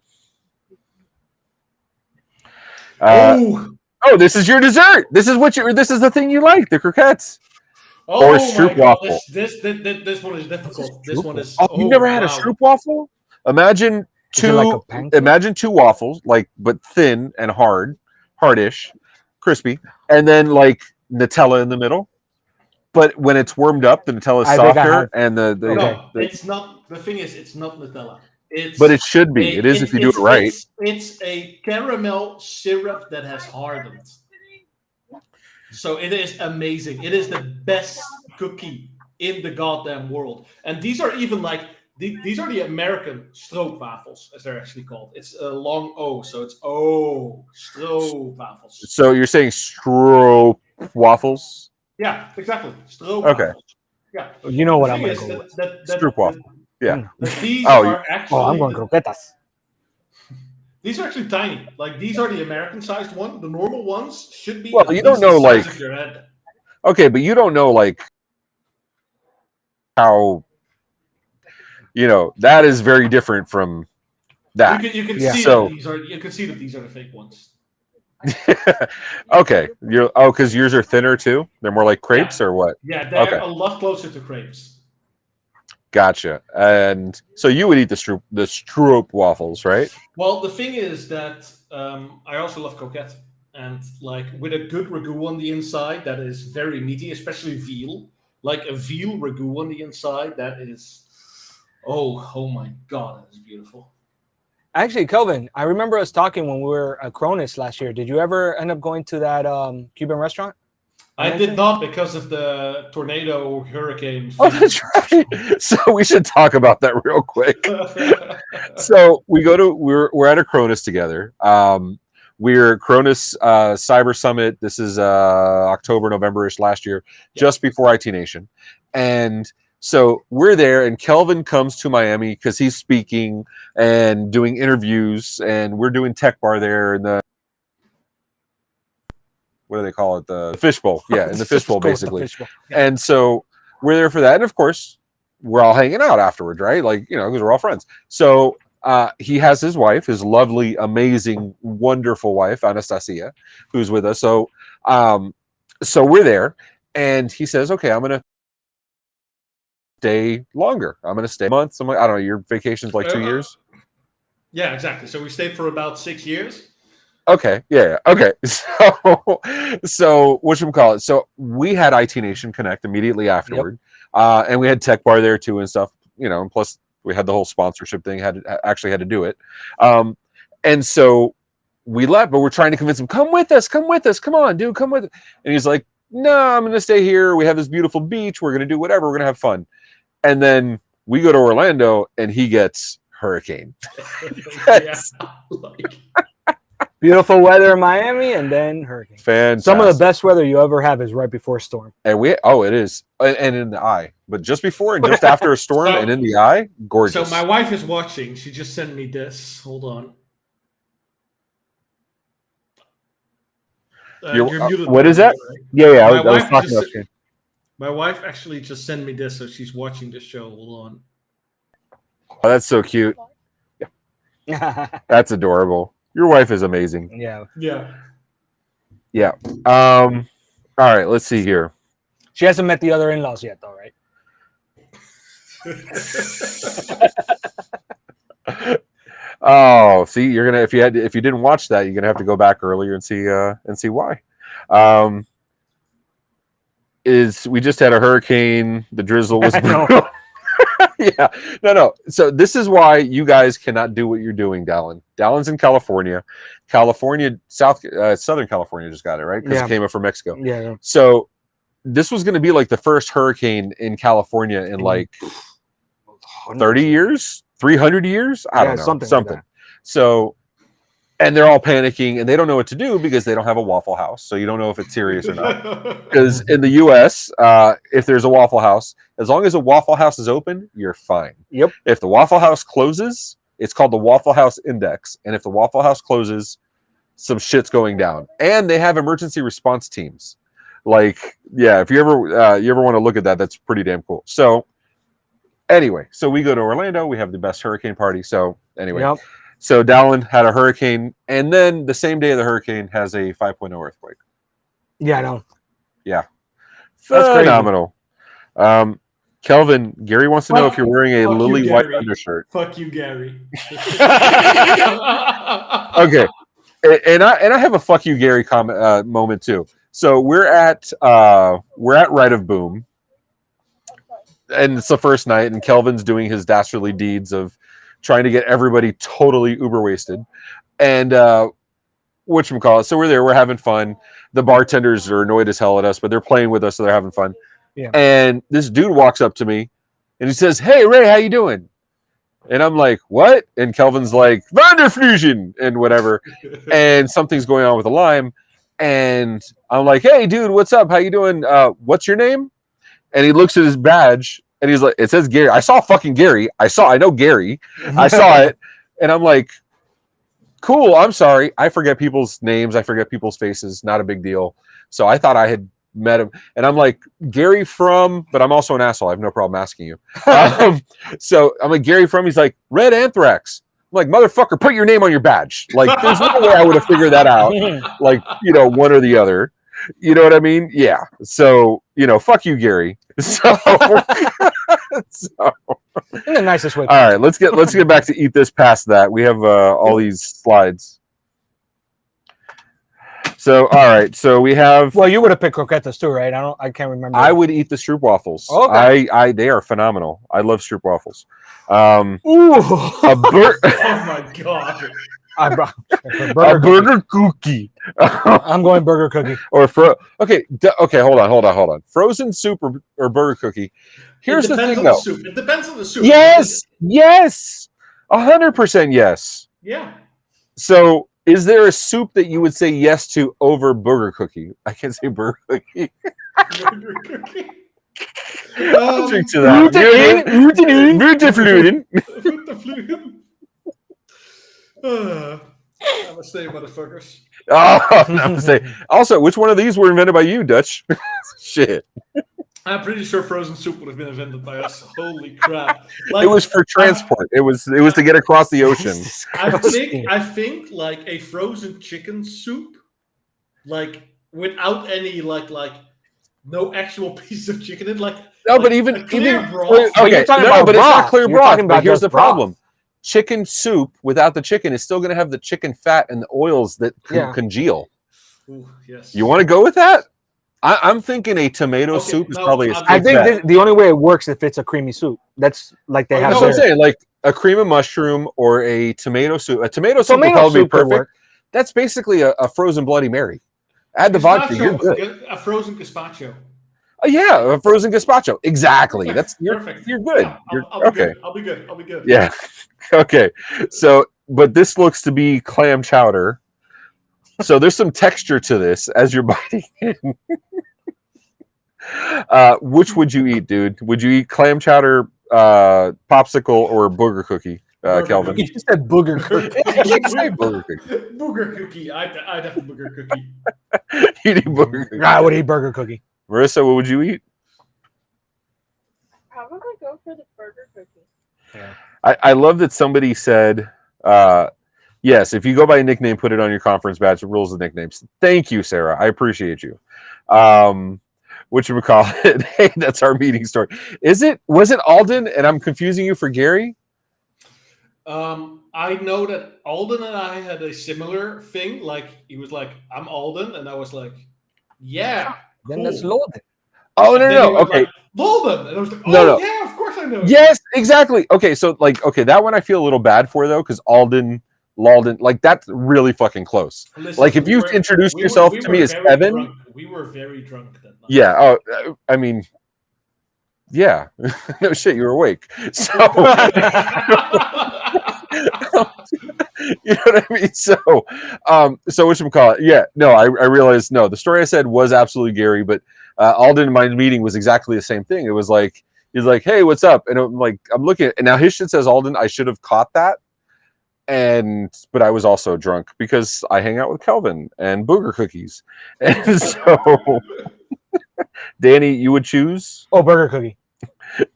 Oh, this is your dessert. This is the thing you like, the croquettes. Oh, or stroopwafel. This one is difficult. This one is. Oh, you've never had a stroopwafel? Imagine two waffles, but thin and hardish, crispy, and then like Nutella in the middle. But when it's warmed up, the Nutella is softer, and it's not. The thing is, it's not Nutella. But it should be. It is if you do it right. It's a caramel syrup that has hardened. So it is amazing. It is the best cookie in the goddamn world. And these are even like these are the American stroopwafels, as they're actually called. It's a long O, so it's stroopwafels. So you're saying stroopwafels? Yeah, exactly. Stroopwafels. Okay. Yeah. You know what I'm going to go with. Stroopwafel. Yeah. These are actually. I'm going croquetas. These are actually tiny. Like these are the American-sized one. The normal ones should be. Well, you don't know like. Of your head. Okay, but you don't know like how. That is very different from that. You can see that these are. You can see that these are the fake ones. Okay, because yours are thinner too. They're more like crepes or what? Yeah, they're a lot closer to crepes. Gotcha. And so you would eat the stroop waffles, right? Well, the thing is that I also love croquette, and like with a good ragu on the inside, that is very meaty, especially veal. Like a veal ragu on the inside, that is, oh my god, that is beautiful. Actually, Kelvin, I remember us talking when we were at Cronus last year. Did you ever end up going to that Cuban restaurant? I did not because of the tornado hurricane. Oh, that's right. So we should talk about that real quick. So we're at a Cronus together. We're Cronus Cyber Summit. This is October, November-ish last year, just before IT Nation. And so we're there, and Kelvin comes to Miami because he's speaking and doing interviews, and we're doing Tech Bar there in the what do they call it? The fishbowl. Yeah, in the fishbowl, basically. And so we're there for that. And of course, we're all hanging out afterwards, right? Like, because we're all friends. So he has his wife, his lovely, amazing, wonderful wife, Anastasia, who's with us. So we're there, and he says, okay, I'm going to stay longer. I'm going to stay months. I'm like, I don't know, your vacation's like 2 years? Yeah, exactly. So we stayed for about 6 years. Okay. Yeah. Okay. So whatchamacallit? So we had IT Nation Connect immediately afterward. Yep. And we had Tech Bar there too and stuff, and plus we had the whole sponsorship thing, had to do it. And so we left, but we're trying to convince him, come with us, come on, dude, come with us. And he's like, no, I'm going to stay here. We have this beautiful beach. We're going to do whatever. We're going to have fun. And then we go to Orlando and he gets hurricane. Beautiful weather in Miami, and then hurricane. Fantastic. Some of the best weather you ever have is right before a storm. And it is, and in the eye. But just before and just after a storm and in the eye, gorgeous. So my wife is watching. She just sent me this. Hold on. You're muted. What is that? Right? Yeah. I was talking about you. My wife actually just sent me this, so she's watching this show. Hold on. Oh, that's so cute. That's adorable. Your wife is amazing. Yeah. Yeah. Yeah. All right. Let's see here. She hasn't met the other in-laws yet, though, right? Oh, see, you're gonna if you didn't watch that, you're gonna have to go back earlier and see why. Is we just had a hurricane, the drizzle was brutal. Yeah, no. So this is why you guys cannot do what you're doing, Dallin. Dallin's in California. Southern California just got it, right? Because it came up from Mexico. Yeah. So this was going to be like the first hurricane in California in like 30 years, 300 years. I don't know, something. Like so, and they're all panicking and they don't know what to do because they don't have a Waffle House. So you don't know if it's serious or not. Because in the US, if there's a Waffle House, as long as a Waffle House is open, you're fine. Yep. If the Waffle House closes, it's called the Waffle House Index. And if the Waffle House closes, some shit's going down. And they have emergency response teams. Like, yeah, if you ever want to look at that, that's pretty damn cool. So anyway, so we go to Orlando. We have the best hurricane party. So anyway. Yep. So Dallin had a hurricane, and then the same day of the hurricane has a 5.0 earthquake. Yeah, I know. Yeah. Phenomenal. Kelvin, Gary wants to know if you're wearing a lily white undershirt. Fuck you, Gary. Okay. And I have a fuck you, Gary comment moment too. So we're at Rite of Boom. And it's the first night, and Kelvin's doing his dastardly deeds of trying to get everybody totally uber wasted. And whatchamacallit. So we're there, we're having fun. The bartenders are annoyed as hell at us, but they're playing with us, so they're having fun. Yeah. And this dude walks up to me and he says, "Hey Ray, how you doing?" And I'm like, "What?" And Kelvin's like, "Vanderfusion," and whatever. And something's going on with the lime. And I'm like, "Hey dude, what's up? How you doing? What's your name?" And he looks at his badge and he's like, it says Gary. I saw fucking Gary. I know Gary. I saw it. And I'm like, cool, I'm sorry. I forget people's names. I forget people's faces. Not a big deal. So I thought I had met him. And I'm like, Gary from, but I'm also an asshole. I have no problem asking you. So I'm like, Gary from, he's like, Red Anthrax. I'm like, motherfucker, put your name on your badge. Like, there's no way I would have figured that out. Like, one or the other. You know what I mean? Yeah. So, fuck you, Gary. So, in the nicest way. All right, let's get back to eat this past that. We have all these slides. So, all right, so we have. Well, you would have picked croquetas too, right? I can't remember. I would eat the Stroop waffles. Okay. They are phenomenal. I love Stroop waffles. Ooh. Oh my god. A burger cookie. I'm going burger cookie. Okay, hold on. Frozen soup or burger cookie. Here's the thing, though. It depends on the soup. Yes, 100% yes. Yeah. So, is there a soup that you would say yes to over burger cookie? I can't say burger cookie. Burger cookie. I'll drink to that. Namaste, motherfuckers. Oh, namaste. Also, which one of these were invented by you, Dutch? Shit. I'm pretty sure frozen soup would have been invented by us. Holy crap! It was for transport. It was to get across the ocean. I think like a frozen chicken soup, like without any like no actual piece of chicken in, like no, like but even broth. Okay, no, but it's not clear broth. But here's the problem. Chicken soup without the chicken is still going to have the chicken fat and the oils that congeal. Ooh, yes. You want to go with that? I'm thinking a tomato soup is probably a I think the only way it works if it's a creamy soup. That's like they have. That's what I'm saying. Like a cream of mushroom or a tomato soup. A tomato soup would probably be perfect. That's basically a frozen Bloody Mary. Add the vodka, you're good. A frozen gazpacho. Yeah, a frozen gazpacho. Exactly. That's perfect. You're good. Yeah, I'll be good. I'll be good. Yeah. Okay. So, but this looks to be clam chowder. So there's some texture to this as you're biting in. Which would you eat, dude? Would you eat clam chowder, popsicle, or booger cookie, Kelvin? You just said booger cookie. I can't say booger cookie. Booger cookie. I'd have a booger cookie. You'd eat booger cookie. I would eat burger cookie. Marissa, what would you eat? Probably go for the burger cookie. Yeah. I love that somebody said Yes, if you go by a nickname, put it on your conference badge. It rules the nicknames. Thank you, Sarah. I appreciate you. Whatchamacallit? Hey, that's our meeting story. Was it Alden and I'm confusing you for Gary? I know that Alden and I had a similar thing. Like, he was like, I'm Alden. And I was like, yeah. Then cool. that's Loden. Oh, And then he no. was Okay. like, Alden. And I was like, No. yeah, of course I know. Yes, exactly. Okay, so that one I feel a little bad for though, because Alden, like that's really fucking close. Listen, Like if you introduced yourself to me as Kevin, drunk. We were very drunk that night. yeah. Oh, I mean, yeah. No shit, you were awake. So you know what I mean. So whatchamacallit? Yeah. No, I realized no. The story I said was absolutely Gary, but Alden in my meeting was exactly the same thing. It was like he's like, "Hey, what's up?" And I'm like, I'm looking at, and now his shit says Alden. I should have caught that. But I was also drunk because I hang out with Kelvin and booger cookies. And so, Danny, you would choose? Oh, burger cookie.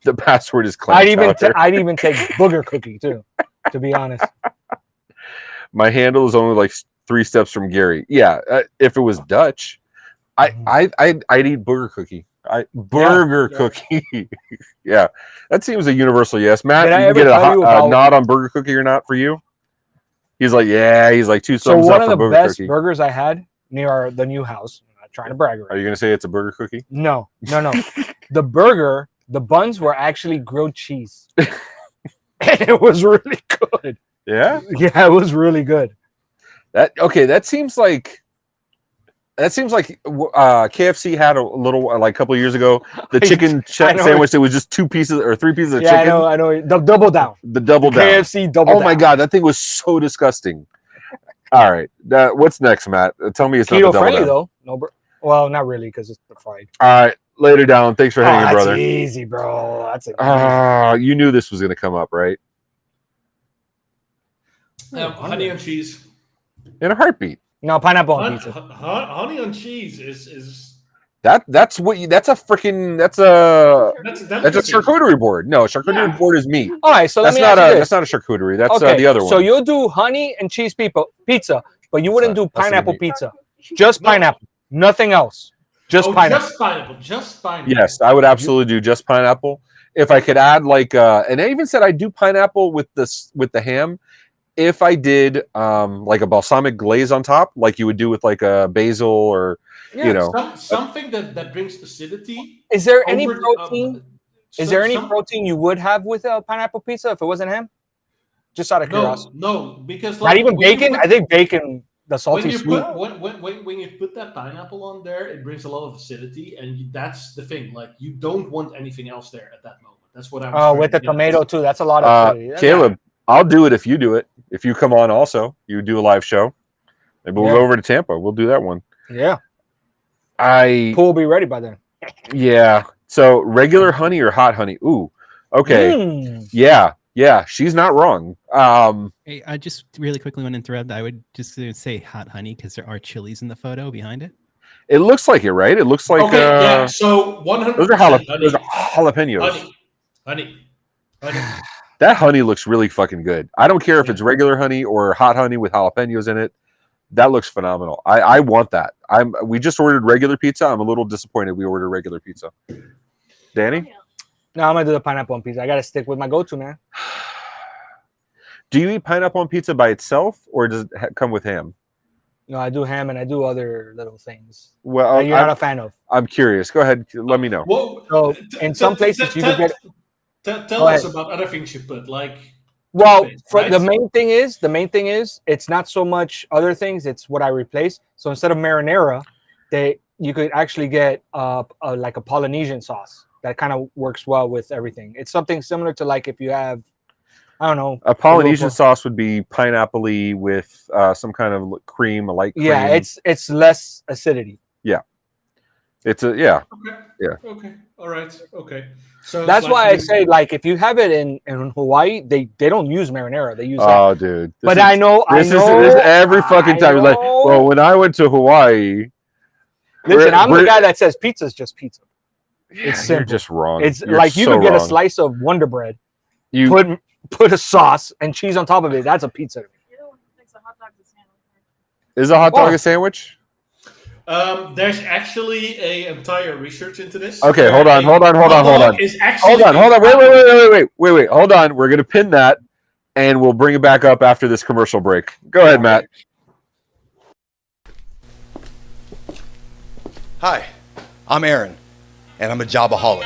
The password is clam I'd even chowder. take booger cookie too, to be honest. My handle is only like 3 steps from Gary. Yeah, if it was Dutch, I'd eat booger cookie. Cookie. Yeah, that seems a universal yes. Matt, Did I you can ever get tell you a about- nod on burger cookie or not for you? He's like, yeah. He's like 2 So thumbs one up of for the burger best cookie. burgers I had near the new house. I'm not trying to brag. Are you gonna say it's a burger cookie? No. The burger, the buns were actually grilled cheese, and it was really good. Yeah, Yeah, it was really good. That seems like KFC had a little like a couple of years ago the chicken sandwich that was just 2 pieces or 3 pieces of chicken. I know. The double down. The double down. KFC double down. Oh my god, that thing was so disgusting. All right, what's next, Matt? Tell me it's not the Keto double friendly down. though. No, well, not really because it's the fried. All right, later down. Thanks for hanging, that's brother. easy, bro. That's it. You knew this was gonna come up, right? Honey on cheese. In a heartbeat. No, pineapple on pizza. Honey on cheese is that's a charcuterie board. No, charcuterie board is meat. All right, so that's not a charcuterie. That's the other one. So you'll do honey and cheese pizza, but you wouldn't do pineapple pizza. Just pineapple, nothing else. Just pineapple. Just pineapple. Yes, I would absolutely do just pineapple. If I could add and I even said I'd do pineapple with the ham. If I did like a balsamic glaze on top, like you would do with like a basil or something that brings acidity. Is there any protein? Is there any protein you would have with a pineapple pizza if it wasn't ham? Just out of curiosity. No, because not even bacon. I think bacon, the salty sweet. When you put that pineapple on there, it brings a lot of acidity, and that's the thing. Like you don't want anything else there at that moment. That's what I'm. Oh, with the tomato too. That's a lot of. Caleb, I'll do it if you do it. If you come on, also you do a live show, maybe we'll go over to Tampa. We'll do that one. Yeah. Pool will be ready by then. Yeah. So regular honey or hot honey? Ooh. Okay. Yeah. She's not wrong. Hey, I just really quickly want to interrupt. I would just say hot honey because there are chilies in the photo behind it. It looks like it, right? It looks like. Yeah. So 100%. Those are jalapenos. Honey. That honey looks really fucking good. I don't care if it's regular honey or hot honey with jalapenos in it. That looks phenomenal. I want that. We just ordered regular pizza. I'm a little disappointed we ordered regular pizza. Danny? No, I'm gonna do the pineapple on pizza. I gotta stick with my go-to, man. Do you eat pineapple on pizza by itself, or does it come with ham? No, I do ham and I do other little things. Well, that you're not a fan of. I'm curious. Go ahead. Let me know. Well, so in some places you can get. Tell us about other things you put, like. Well, the main thing is it's not so much other things; it's what I replace. So instead of marinara, you could actually get like a Polynesian sauce that kind of works well with everything. It's something similar to like if you have, I don't know, a Polynesian sauce would be pineapple-y with some kind of cream, a light cream. Yeah, it's less acidity. Yeah, it's a yeah. Okay. Yeah. Okay. All right. Okay. So that's why I say, like, if you have it in Hawaii, they don't use marinara. They use. Oh, dude. But I know. This is every fucking time. Like, well, when I went to Hawaii. Listen, I'm the guy that says pizza's just pizza. Yeah, it's simple. You're just wrong. It's like you could get a slice of Wonder Bread. put a sauce and cheese on top of it. That's a pizza. You're the one who thinks a hot dog's a sandwich. Is a hot dog a sandwich? There's actually a entire research into this. Okay, hold on. Hot dog is actually Hold on. Wait. Hold on. We're gonna pin that, and we'll bring it back up after this commercial break. Go ahead, Matt. Hi, I'm Aaron, and I'm a jobaholic.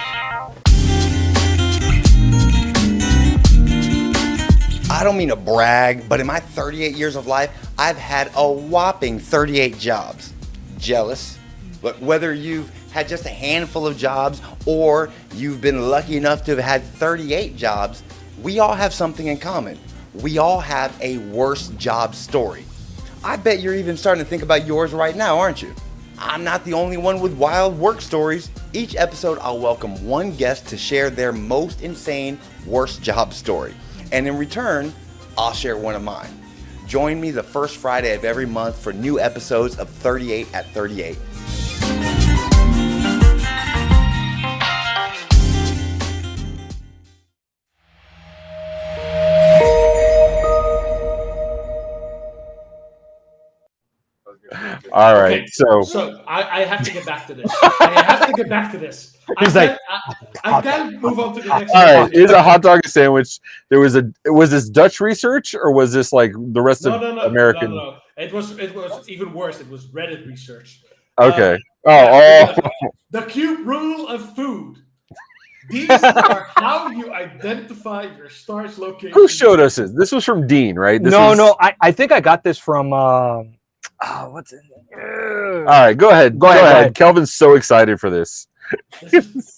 I don't mean to brag, but in my 38 years of life, I've had a whopping 38 jobs. Jealous? But whether you've had just a handful of jobs or you've been lucky enough to have had 38 jobs, we all have something in common. We all have a worst job story. I bet you're even starting to think about yours right now, aren't you? I'm not the only one with wild work stories. Each episode, I'll welcome one guest to share their most insane worst job story. And in return, I'll share one of mine. Join me the first Friday of every month for new episodes of 38 at 38. All right. Okay, So I have to get back to this. I have to get back to this. I can't move on to the next. all right, is a hot dog a sandwich? Was this Dutch research or was this like the rest of American? No. It was even worse. It was Reddit research. Okay. The cube rule of food. These are how you identify your star's location. Who showed us this? This was from Dean, right? No. I think I got this from. What's it? All right, go ahead. Go ahead. Kelvin's so excited for this.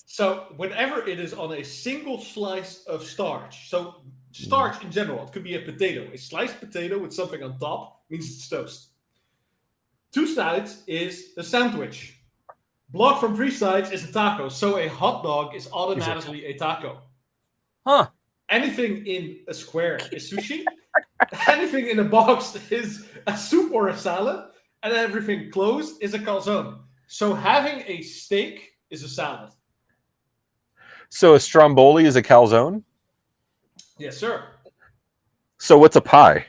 So whenever it is on a single slice of starch, so starch in general, it could be a potato. A sliced potato with something on top means it's toast. 2 sides is a sandwich. Block from 3 sides is a taco. So a hot dog is automatically a taco. Huh. Anything in a square is sushi. Anything in a box is a soup or a salad. And everything closed is a calzone. So having a steak is a salad. So a stromboli is a calzone? Yes, sir. So what's a pie?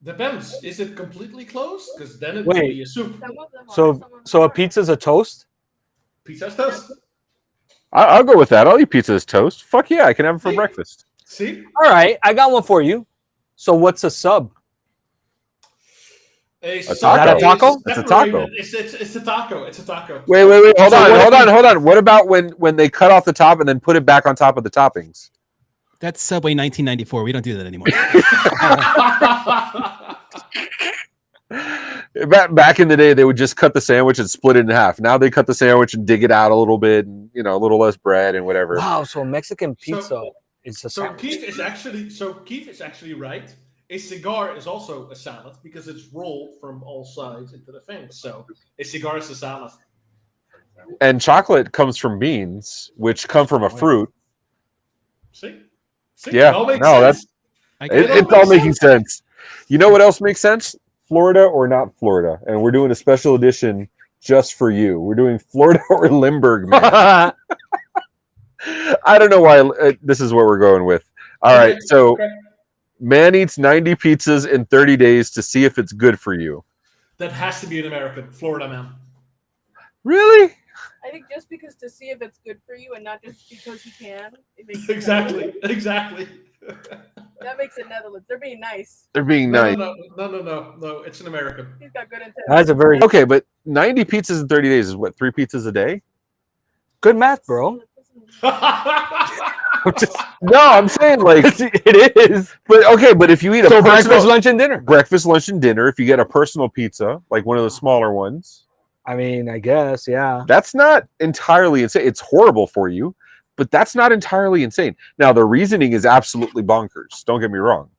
Depends. Is it completely closed? Because then it would be a soup. So a pizza's a toast? Pizza's toast. I'll go with that. I'll eat pizza as toast. Fuck yeah, I can have it for breakfast. See? All right, I got one for you. So what's a sub? A taco? It's a taco. It's a taco. It's a taco. Wait. Hold on. What about when they cut off the top and then put it back on top of the toppings? That's Subway 1994. We don't do that anymore. Back in the day, they would just cut the sandwich and split it in half. Now they cut the sandwich and dig it out a little bit, and a little less bread and whatever. Wow, so Mexican pizza is a sandwich. Keith is actually right. A cigar is also a salad because it's rolled from all sides into the thing. So a cigar is a salad. And chocolate comes from beans, which come from a fruit. See? Yeah, it's all making sense. You know what else makes sense? Florida or not Florida, and we're doing a special edition just for you. We're doing Florida or Limburg, man. I don't know why this is what we're going with. All right, so man eats 90 pizzas in 30 days to see if it's good for you. That has to be an American, Florida man. Really? I think just because to see if it's good for you and not just because you can. It makes exactly. That makes it Netherlands. They're being nice. They're being nice. No. It's an American. He's got good intent. That's a very okay, but 90 pizzas in 30 days is what, 3 pizzas a day? Good math, bro. No, I'm saying like it is. But if you eat a breakfast, lunch, and dinner. Breakfast, lunch, and dinner. If you get a personal pizza, like one of the smaller ones. I mean, I guess, yeah. That's not entirely insane. It's horrible for you, but that's not entirely insane. Now, the reasoning is absolutely bonkers. Don't get me wrong.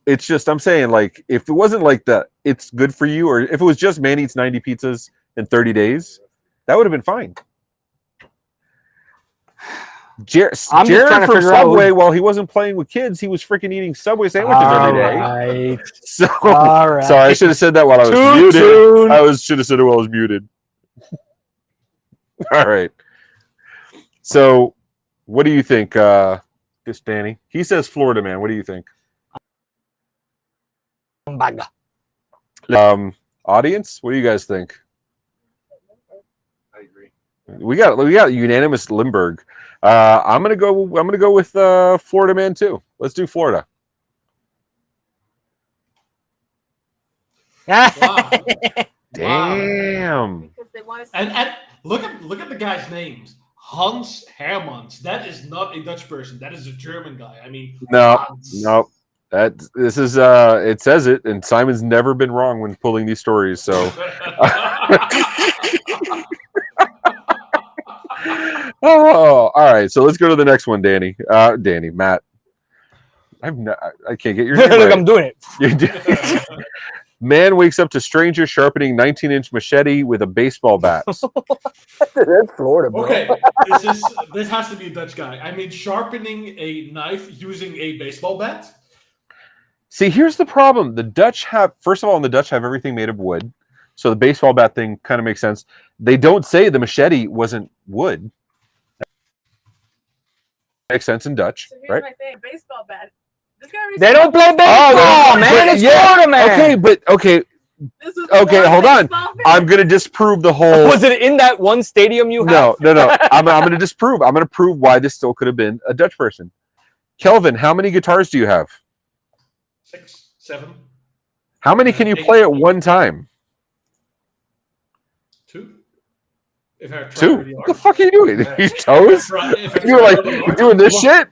It's just, I'm saying, like, if it wasn't like it's good for you, or if it was just man eats 90 pizzas in 30 days, that would have been fine. Jared from Subway, while he wasn't playing with kids, he was freaking eating Subway sandwiches every day. Right. Sorry, I should have said that while I was muted. I should have said it while I was muted. All right. So, what do you think, Dan? this, Danny. He says Florida man. What do you think? Audience, what do you guys think? I agree. We got unanimous Limburg. I'm gonna go with Florida man too. Let's do Florida. Wow. Damn. Because they want to. And look at the guys' names. Hans Hermans. That is not a Dutch person. That is a German guy. I mean, No, Hans. no. This is it says it, and Simon's never been wrong when pulling these stories. So, oh, all right. So let's go to the next one, Danny. Matt. I can't get your name Look, right. I'm doing it. You do. Man wakes up to stranger sharpening 19-inch machete with a baseball bat. That's Florida, bro. Okay, this has to be a Dutch guy. I mean, sharpening a knife using a baseball bat. See, here's the problem. The Dutch have everything made of wood. So the baseball bat thing kind of makes sense. They don't say the machete wasn't wood. Makes sense in Dutch, So here's right? my thing: baseball bat. This guy They don't play baseball, man. It's Florida, man. Okay. Hold on. I'm gonna disprove the whole. Was it in that one stadium you have? No. I'm gonna disprove. I'm gonna prove why this still could have been a Dutch person. Kelvin, how many guitars do you have? 6, 7. How many can you play at one time? 2. If I try 2. really What the hard. fuch are you doing? Your toes? You're like you're doing this shit.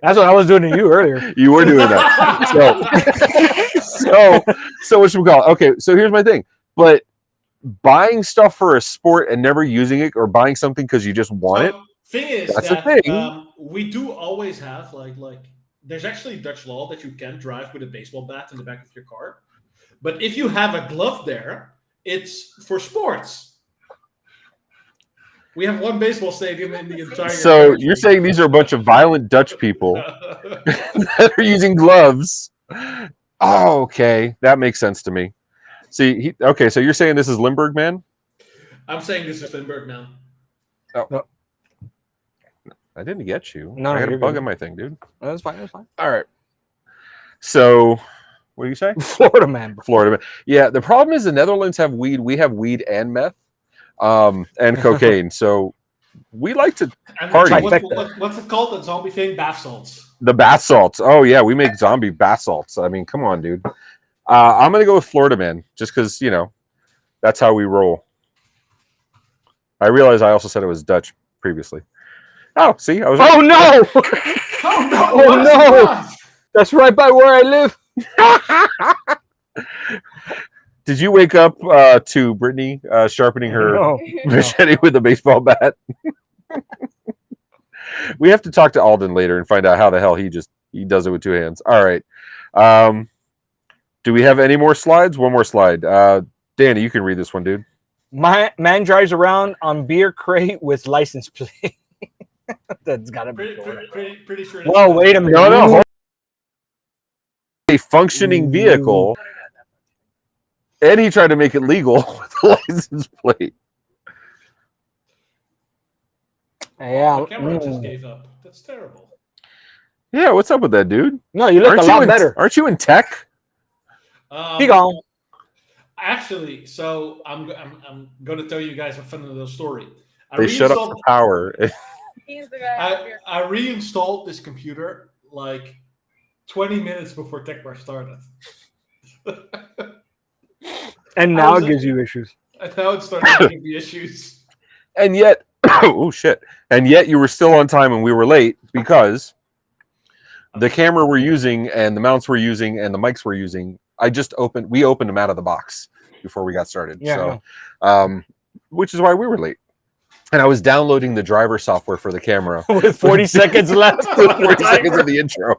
That's what I was doing to you earlier. You were doing that. So what should we call it? Okay, so here's my thing. But buying stuff for a sport and never using it, or buying something because you just want it. Thing is, that's that, a thing. We do always have like there's actually Dutch law that you can drive with a baseball bat in the back of your car. But if you have a glove there, it's for sports. We have one baseball stadium in the entire. So you're saying these are a bunch of violent Dutch people that are using gloves? Oh, okay, that makes sense to me. See, so you're saying this is Limburg man? I'm saying this is Limburg man. Oh. No. I didn't get you. No, I got a you're bug good. in my thing, dude. That's fine. That's fine. All right. So, what do you say? Florida man, bro. Florida man. Yeah, the problem is the Netherlands have weed. We have weed and meth, and cocaine. So we like to party. What's it called? The zombie thing? Bath salts. The bath salts. Oh yeah, we make zombie bath salts. I mean, come on, dude. I'm gonna go with Florida man, just because that's how we roll. I realize I also said it was Dutch previously. Oh, see, I was. Oh no! Oh no! That's right by where I live. Did you wake up to Brittany sharpening her machete with a baseball bat? We have to talk to Alden later and find out how the hell he does it with 2 hands. All right. Do we have any more slides? One more slide. Danny, you can read this one, dude. My man drives around on beer crate with license plate. That's gotta be pretty sure. Well, wait a minute. No. A functioning vehicle, and he tried to make it legal with a license plate. Yeah. The camera just gave up. That's terrible. Yeah, what's up with that, dude? No, you look a lot better. Aren't you in tech? Be gone. Actually, so I'm going to tell you guys a funny little story. They shut off the power. He's the guy. I reinstalled this computer like 20 minutes before Tegelaar started. And now it gives you issues. And now it started giving me issues. And yet, oh shit! And yet you were still on time, and we were late because the camera we're using, and the mounts we're using, and the mics we're using. We opened them out of the box before we got started. Yeah. So, which is why we were late. And I was downloading the driver software for the camera with 40 seconds left. With 40 seconds of the intro.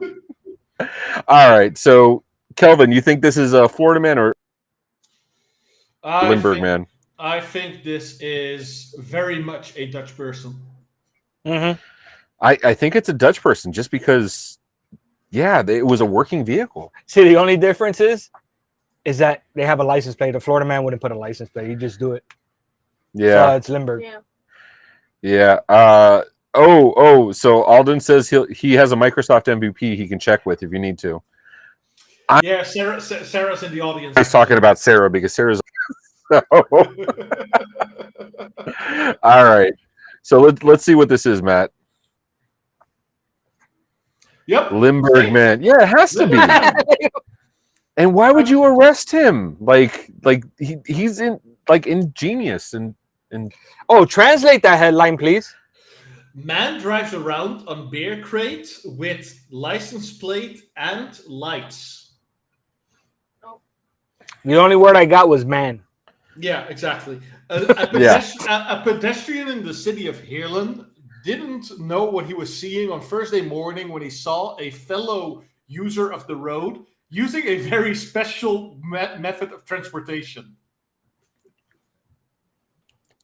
All right. So, Kelvin, you think this is a Florida man or Limburg man? I think this is very much a Dutch person. Mm-hmm. I think it's a Dutch person just because, it was a working vehicle. See, the only difference is that they have a license plate. A Florida man wouldn't put a license plate. He'd just do it. Yeah. So it's Limburg. Yeah. Yeah. So Alden says he has a Microsoft MVP he can check with if you need to. Yeah, Sarah's in the audience. He's talking about Sarah because Sarah's. All right. So let's see what this is, Matt. Yep. Limburg man. Yeah, it has to be. And why would you arrest him? Like he's ingenious and Oh, translate that headline, please. Man drives around on beer crate with license plate and lights. The only word I got was man. Yeah, exactly. A pedestrian in the city of Heerlen didn't know what he was seeing on Thursday morning when he saw a fellow user of the road using a very special method of transportation.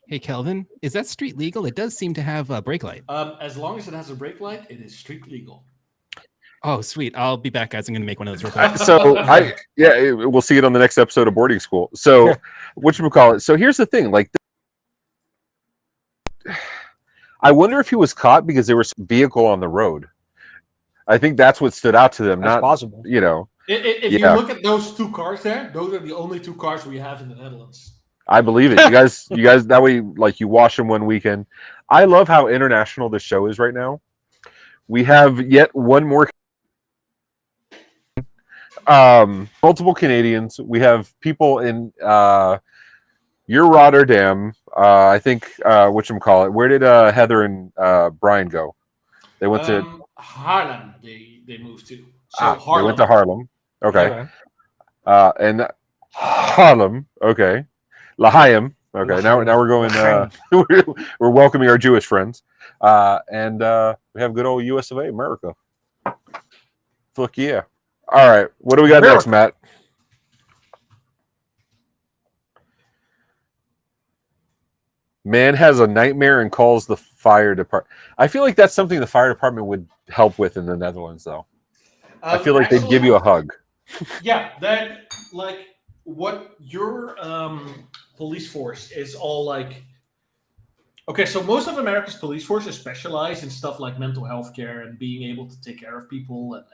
Hey, Kelvin, is that street legal? It does seem to have a brake light. As long as it has a brake light, it is street legal. Oh, sweet. I'll be back, guys. I'm going to make one of those real quick. We'll see it on the next episode of Boarding School. So, whatchamacallit? So here's the thing. Like, I wonder if he was caught because there was a vehicle on the road. I think that's what stood out to them. That's not possible. If you look at those two cars there, those are the only two cars we have in the Netherlands. I believe it. You guys, that way, like, you wash them one weekend. I love how international this show is right now. We have yet one more. Multiple Canadians. We have people in your Rotterdam. I think whatchamacallit. Where did Heather and Brian go? They went to Haarlem. They moved to. So They went to Haarlem. Okay. And Haarlem. Okay. Lahayim. Okay. Now we're going. We're welcoming our Jewish friends, and we have good old U.S. of A. America. Fuck yeah! All right, what do we got next, Matt? Man has a nightmare and calls the fire department. I feel like that's something the fire department would help with in the Netherlands, though. I feel like they'd give you a hug. Yeah, that like what your police force is all like. Okay, so most of America's police force is specialized in stuff like mental health care and being able to take care of people, and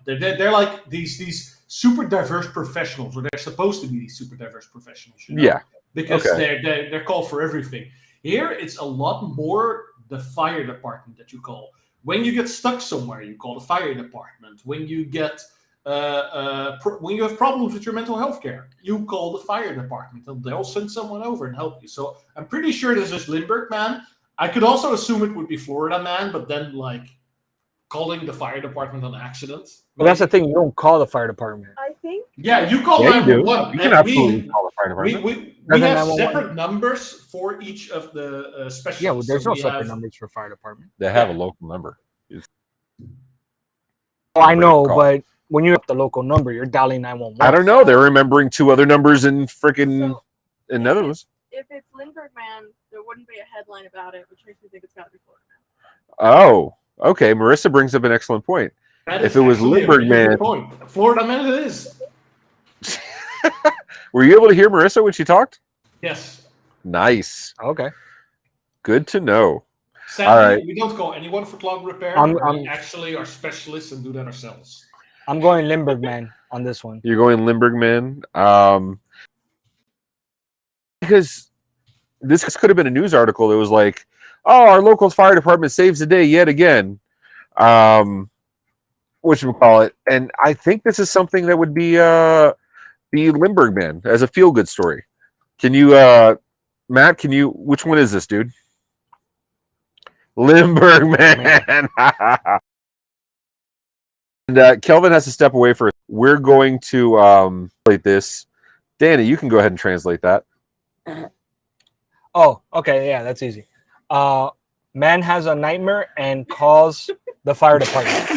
they're like these super diverse professionals, or they're supposed to be these super diverse professionals. Yeah, because they're called for everything. Here, it's a lot more the fire department that you call. When you get stuck somewhere, you call the fire department. When you get when you have problems with your mental health care, you call the fire department, and they'll send someone over and help you. So I'm pretty sure this is Limburg man. I could also assume it would be Florida man, but then like calling the fire department on accident. But that's the thing. You don't call the fire department. I think. Yeah, you call 911. You can absolutely call the fire department. We have separate numbers for each of the specialists. Yeah, well, there's no separate numbers for fire department. They have a local number. Oh, I know, but when you have the local number, you're dialing 911. I don't know. They're remembering two other numbers in freaking in Netherlands. If it's Limburg man, there wouldn't be a headline about it, which makes me think it's got to be Florida man. Oh, okay. Marissa brings up an excellent point. If it was Limburg man, Florida man, it is. Were you able to hear Marissa when she talked? Yes. Nice. Okay. Good to know. Sadly, all right. We don't call anyone for clog repair. We actually are specialists and do that ourselves. I'm going Limburg man on this one. You're going Limburg man, because this could have been a news article that was like, "Oh, our local fire department saves the day yet again." Whatchamacallit, and I think this is something that would be Limburg man as a feel good story. Can you, Matt? Can you? Which one is this, dude? Limburg man. And Kelvin has to step away for. We're going to translate this. Danny, you can go ahead and translate that. Oh, okay, yeah, that's easy. Man has a nightmare and calls the fire department.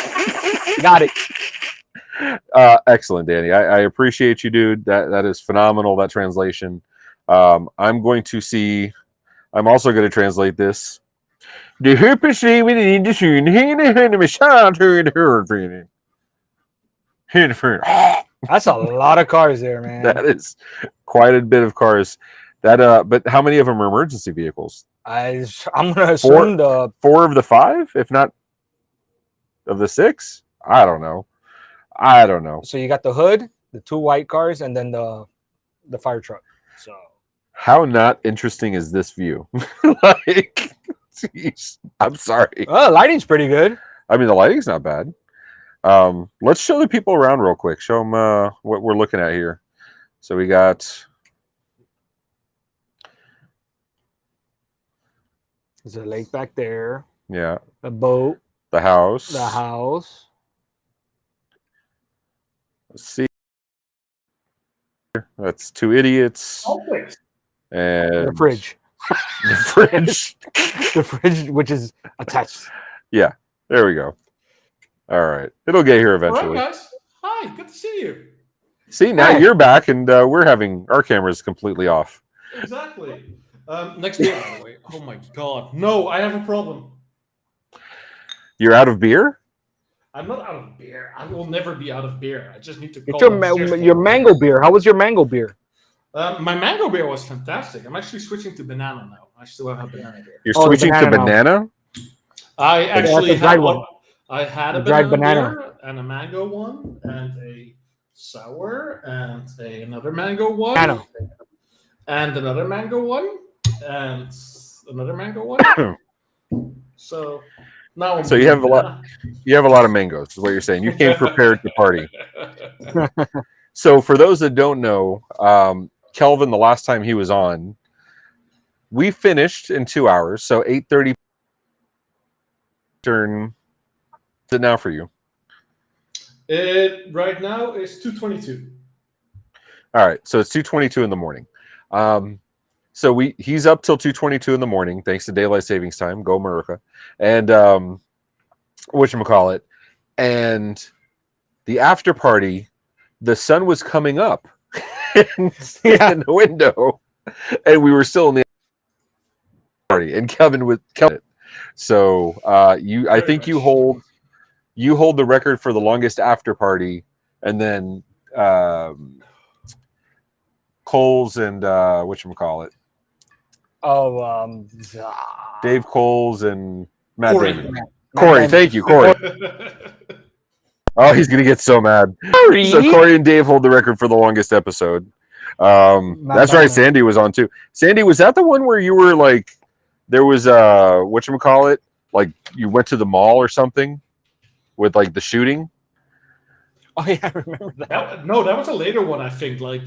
Got it. Excellent, Danny. I appreciate you, dude. That is phenomenal. That translation. I'm also going to translate this. That's a lot of cars there, man. That is quite a bit of cars. But how many of them are emergency vehicles? I'm gonna assume four of the 5, if not of the 6. I don't know. So you got the hood, the 2 white cars, and then the fire truck. So how not interesting is this view? Like, geez, I'm sorry. the lighting's pretty good. I mean, the lighting's not bad. Let's show the people around real quick. Show them what we're looking at here. So we got. There's a lake back there. Yeah. A boat. The house. The house. Let's see. That's 2 idiots. And the fridge. The fridge. The fridge, which is attached. Yeah. There we go. All right. It'll get here eventually. All right, guys. Hi. Good to see you. See, now you're back, and we're having our cameras completely off. Exactly. Next beer, by the way. Oh my god. No, I have a problem. You're out of beer? I'm not out of beer. I will never be out of beer. I just need to Get call your mango beer. How was your mango beer? My mango beer was fantastic. I'm actually switching to banana now. I still have banana beer. You're switching to banana? I actually had one. I had a dried banana beer and a mango one and a sour and another mango one Banana. and another mango one and another mango one. So now So you have a lot. You have a lot of mangoes. Is what you're saying. You came prepared to party. So for those that don't know, Kelvin, the last time he was on, we finished in 2 hours. So 8:30. Turn. Is it now for you? It right now is 2:22. All right, so it's 2:22 in the morning. So he's up till 2:22 in the morning, thanks to daylight savings time. Go America! And whatchamacallit, and the after party, the sun was coming up in the window, and we were still in the party, and Kevin was killing it. So I think you hold the record for the longest after party, and then Coles and whatchamacallit. Oh, Dave Coles and Matt Corey. Damon. Corey, thank you, Corey. Oh, he's gonna get so mad. Corey. So Corey and Dave hold the record for the longest episode. That's right. Sandy was on too. Sandy, was that the one where you were like, there was whatchamacallit, like you went to the mall or something with like the shooting? Oh yeah, I remember that. No, that was a later one. I think like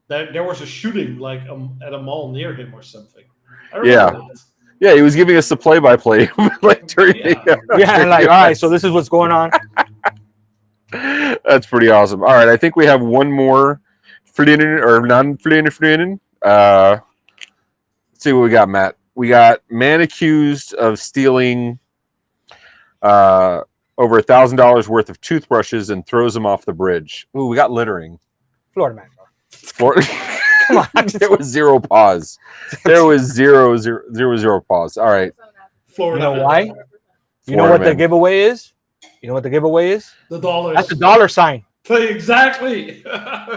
that there was a shooting like at a mall near him or something. I remember that. Yeah, he was giving us the play-by-play like during like, all right, so this is what's going on. That's pretty awesome. All right, I think we have one more Flynn or non-Flynn. Let's see what we got, Matt. We got man accused of stealing over $1,000 worth of toothbrushes and throws them off the bridge. Ooh, we got littering. Florida man. Come on. There was zero pause. There was zero pause. All right. Florida. You know why? You know what the giveaway is? You know what the giveaway is? The dollars. That's a dollar sign. Exactly.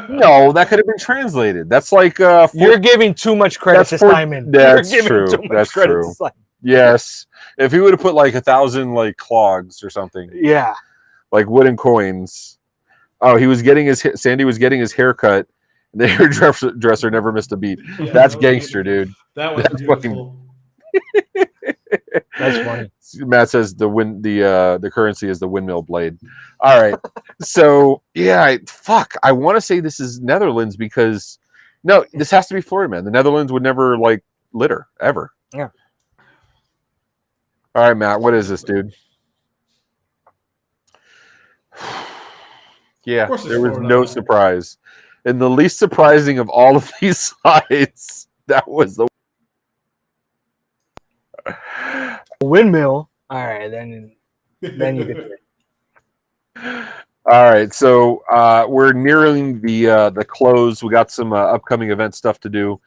No, that could have been translated. That's like you're giving too much credit to Simon. That's true. That's true. Yes. If he would have put like 1,000 like clogs or something. Yeah. Like wooden coins. Oh, Sandy was getting his haircut. The hairdresser never missed a beat. Yeah, That's gangster, dude. That was That's beautiful. That's funny. Matt says the currency is the windmill blade. All right. So yeah, I want to say this is Netherlands because no, this has to be Florida, man. The Netherlands would never like litter ever. Yeah. All right, Matt. What is this, dude? Yeah, there was no surprise. And the least surprising of all of these slides, that was the windmill. All right, then you get it. All right, so we're nearing the close. We got some upcoming event stuff to do.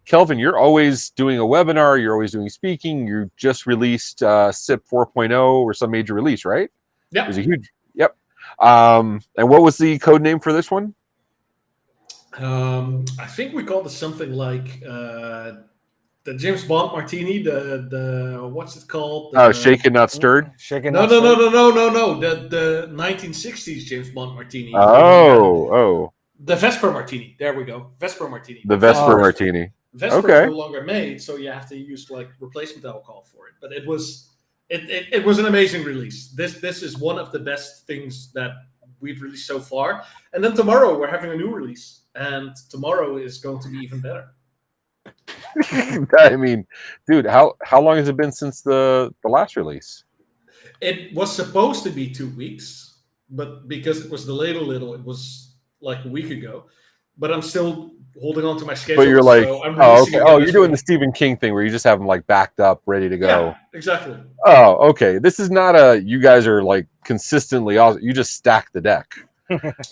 Kelvin, you're always doing a webinar. You're always doing speaking. You just released SIP 4.0 or some major release, right? Yeah, it was a huge. Yep. And what was the code name for this one? I think we called it something like the James Bond martini. The what's it called? Oh, shaken not stirred. Shaken No, not no, no, stirred. no. The 1960s James Bond martini. Oh. The Vesper martini. There we go. Vesper martini. The But Vesper martini. Vesper is Okay. no longer made, so you have to use like replacement alcohol for it. But it was an amazing release. This is one of the best things that we've released so far. And then tomorrow we're having a new release, and tomorrow is going to be even better. I mean, dude, how long has it been since the last release? It was supposed to be 2 weeks, but because it was delayed a little, it was like a week ago. But I'm still holding on to my schedule. But you're like, so I'm oh, releasing okay. it Oh, you're this doing week. the Stephen King thing where you just have them like backed up, ready to go. Yeah, exactly. Oh, okay. This is not you guys are like consistently awesome. You just stack the deck.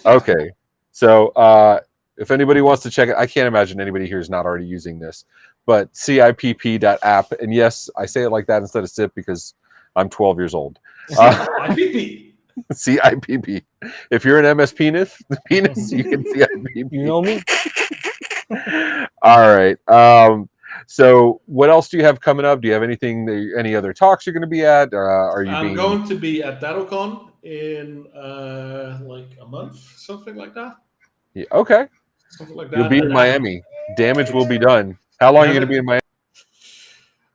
Okay. So if anybody wants to check it, I can't imagine anybody here is not already using this. But cipp.app, and yes, I say it like that instead of SIP because I'm 12 years old. CIPP. CIPP. If you're an MS penis, you can CIPP. You know me. All right. So what else do you have coming up? Do you have any other talks you're going to be at? Are you I'm going to be at DattoCon in like a month, something like that. Yeah, okay. Something like that. You'll be in Miami. Damage will be done. How long are you going to be in Miami?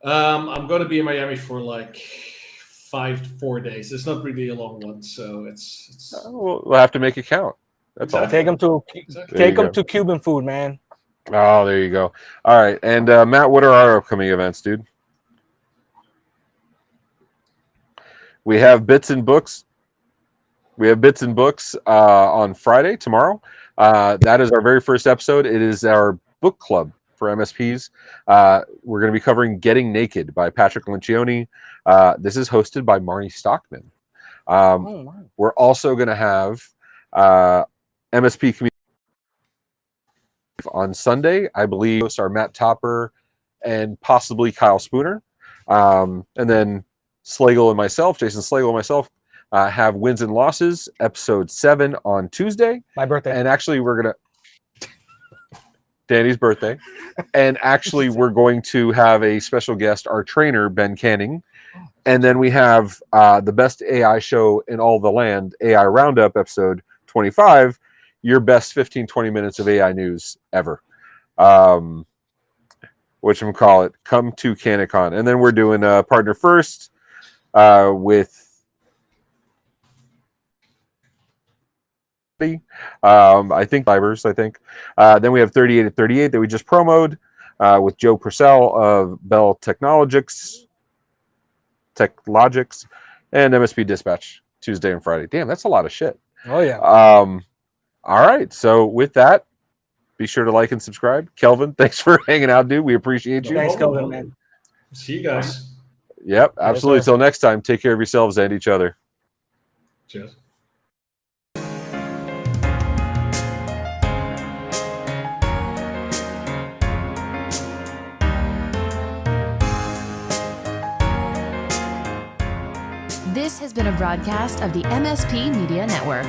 I'm going to be in Miami for like 4 days. It's not really a long one, so it's. We'll have to make it count. That's all. Take them to Cuban food, man. Oh, there you go. All right, and Matt, what are our upcoming events, dude? We have Bits and Books. We have Bits and Books on Friday, tomorrow. That is our very first episode. It is our book club for MSPs. We're going to be covering Getting Naked by Patrick Lencioni. This is hosted by Marnie Stockman. We're also going to have MSP community on Sunday. I believe hosts are Matt Topper and possibly Kyle Spooner. And then Slagle and myself, Jason Slagle and myself, have Wins and Losses, episode 7 on Tuesday. My birthday. And actually, we're going to... Danny's birthday. And actually, we're going to have a special guest, our trainer, Ben Canning. And then we have the best AI show in all the land, AI Roundup, episode 25, your best 15, 20 minutes of AI news ever. Whatchamacallit, come to Canicon. And then we're doing Partner First with... I think Fibers. Then we have 38 at 38 that we just promoted with Joe Purcell of Bell Technologics, and MSP Dispatch Tuesday and Friday. Damn, that's a lot of shit. Oh yeah. All right. So with that, be sure to like and subscribe. Kelvin, thanks for hanging out, dude. We appreciate you. Thanks, Kelvin, man. See you guys. Yep, absolutely. Yes, Till next time, take care of yourselves and each other. Cheers. This has been a broadcast of the MSP Media Network.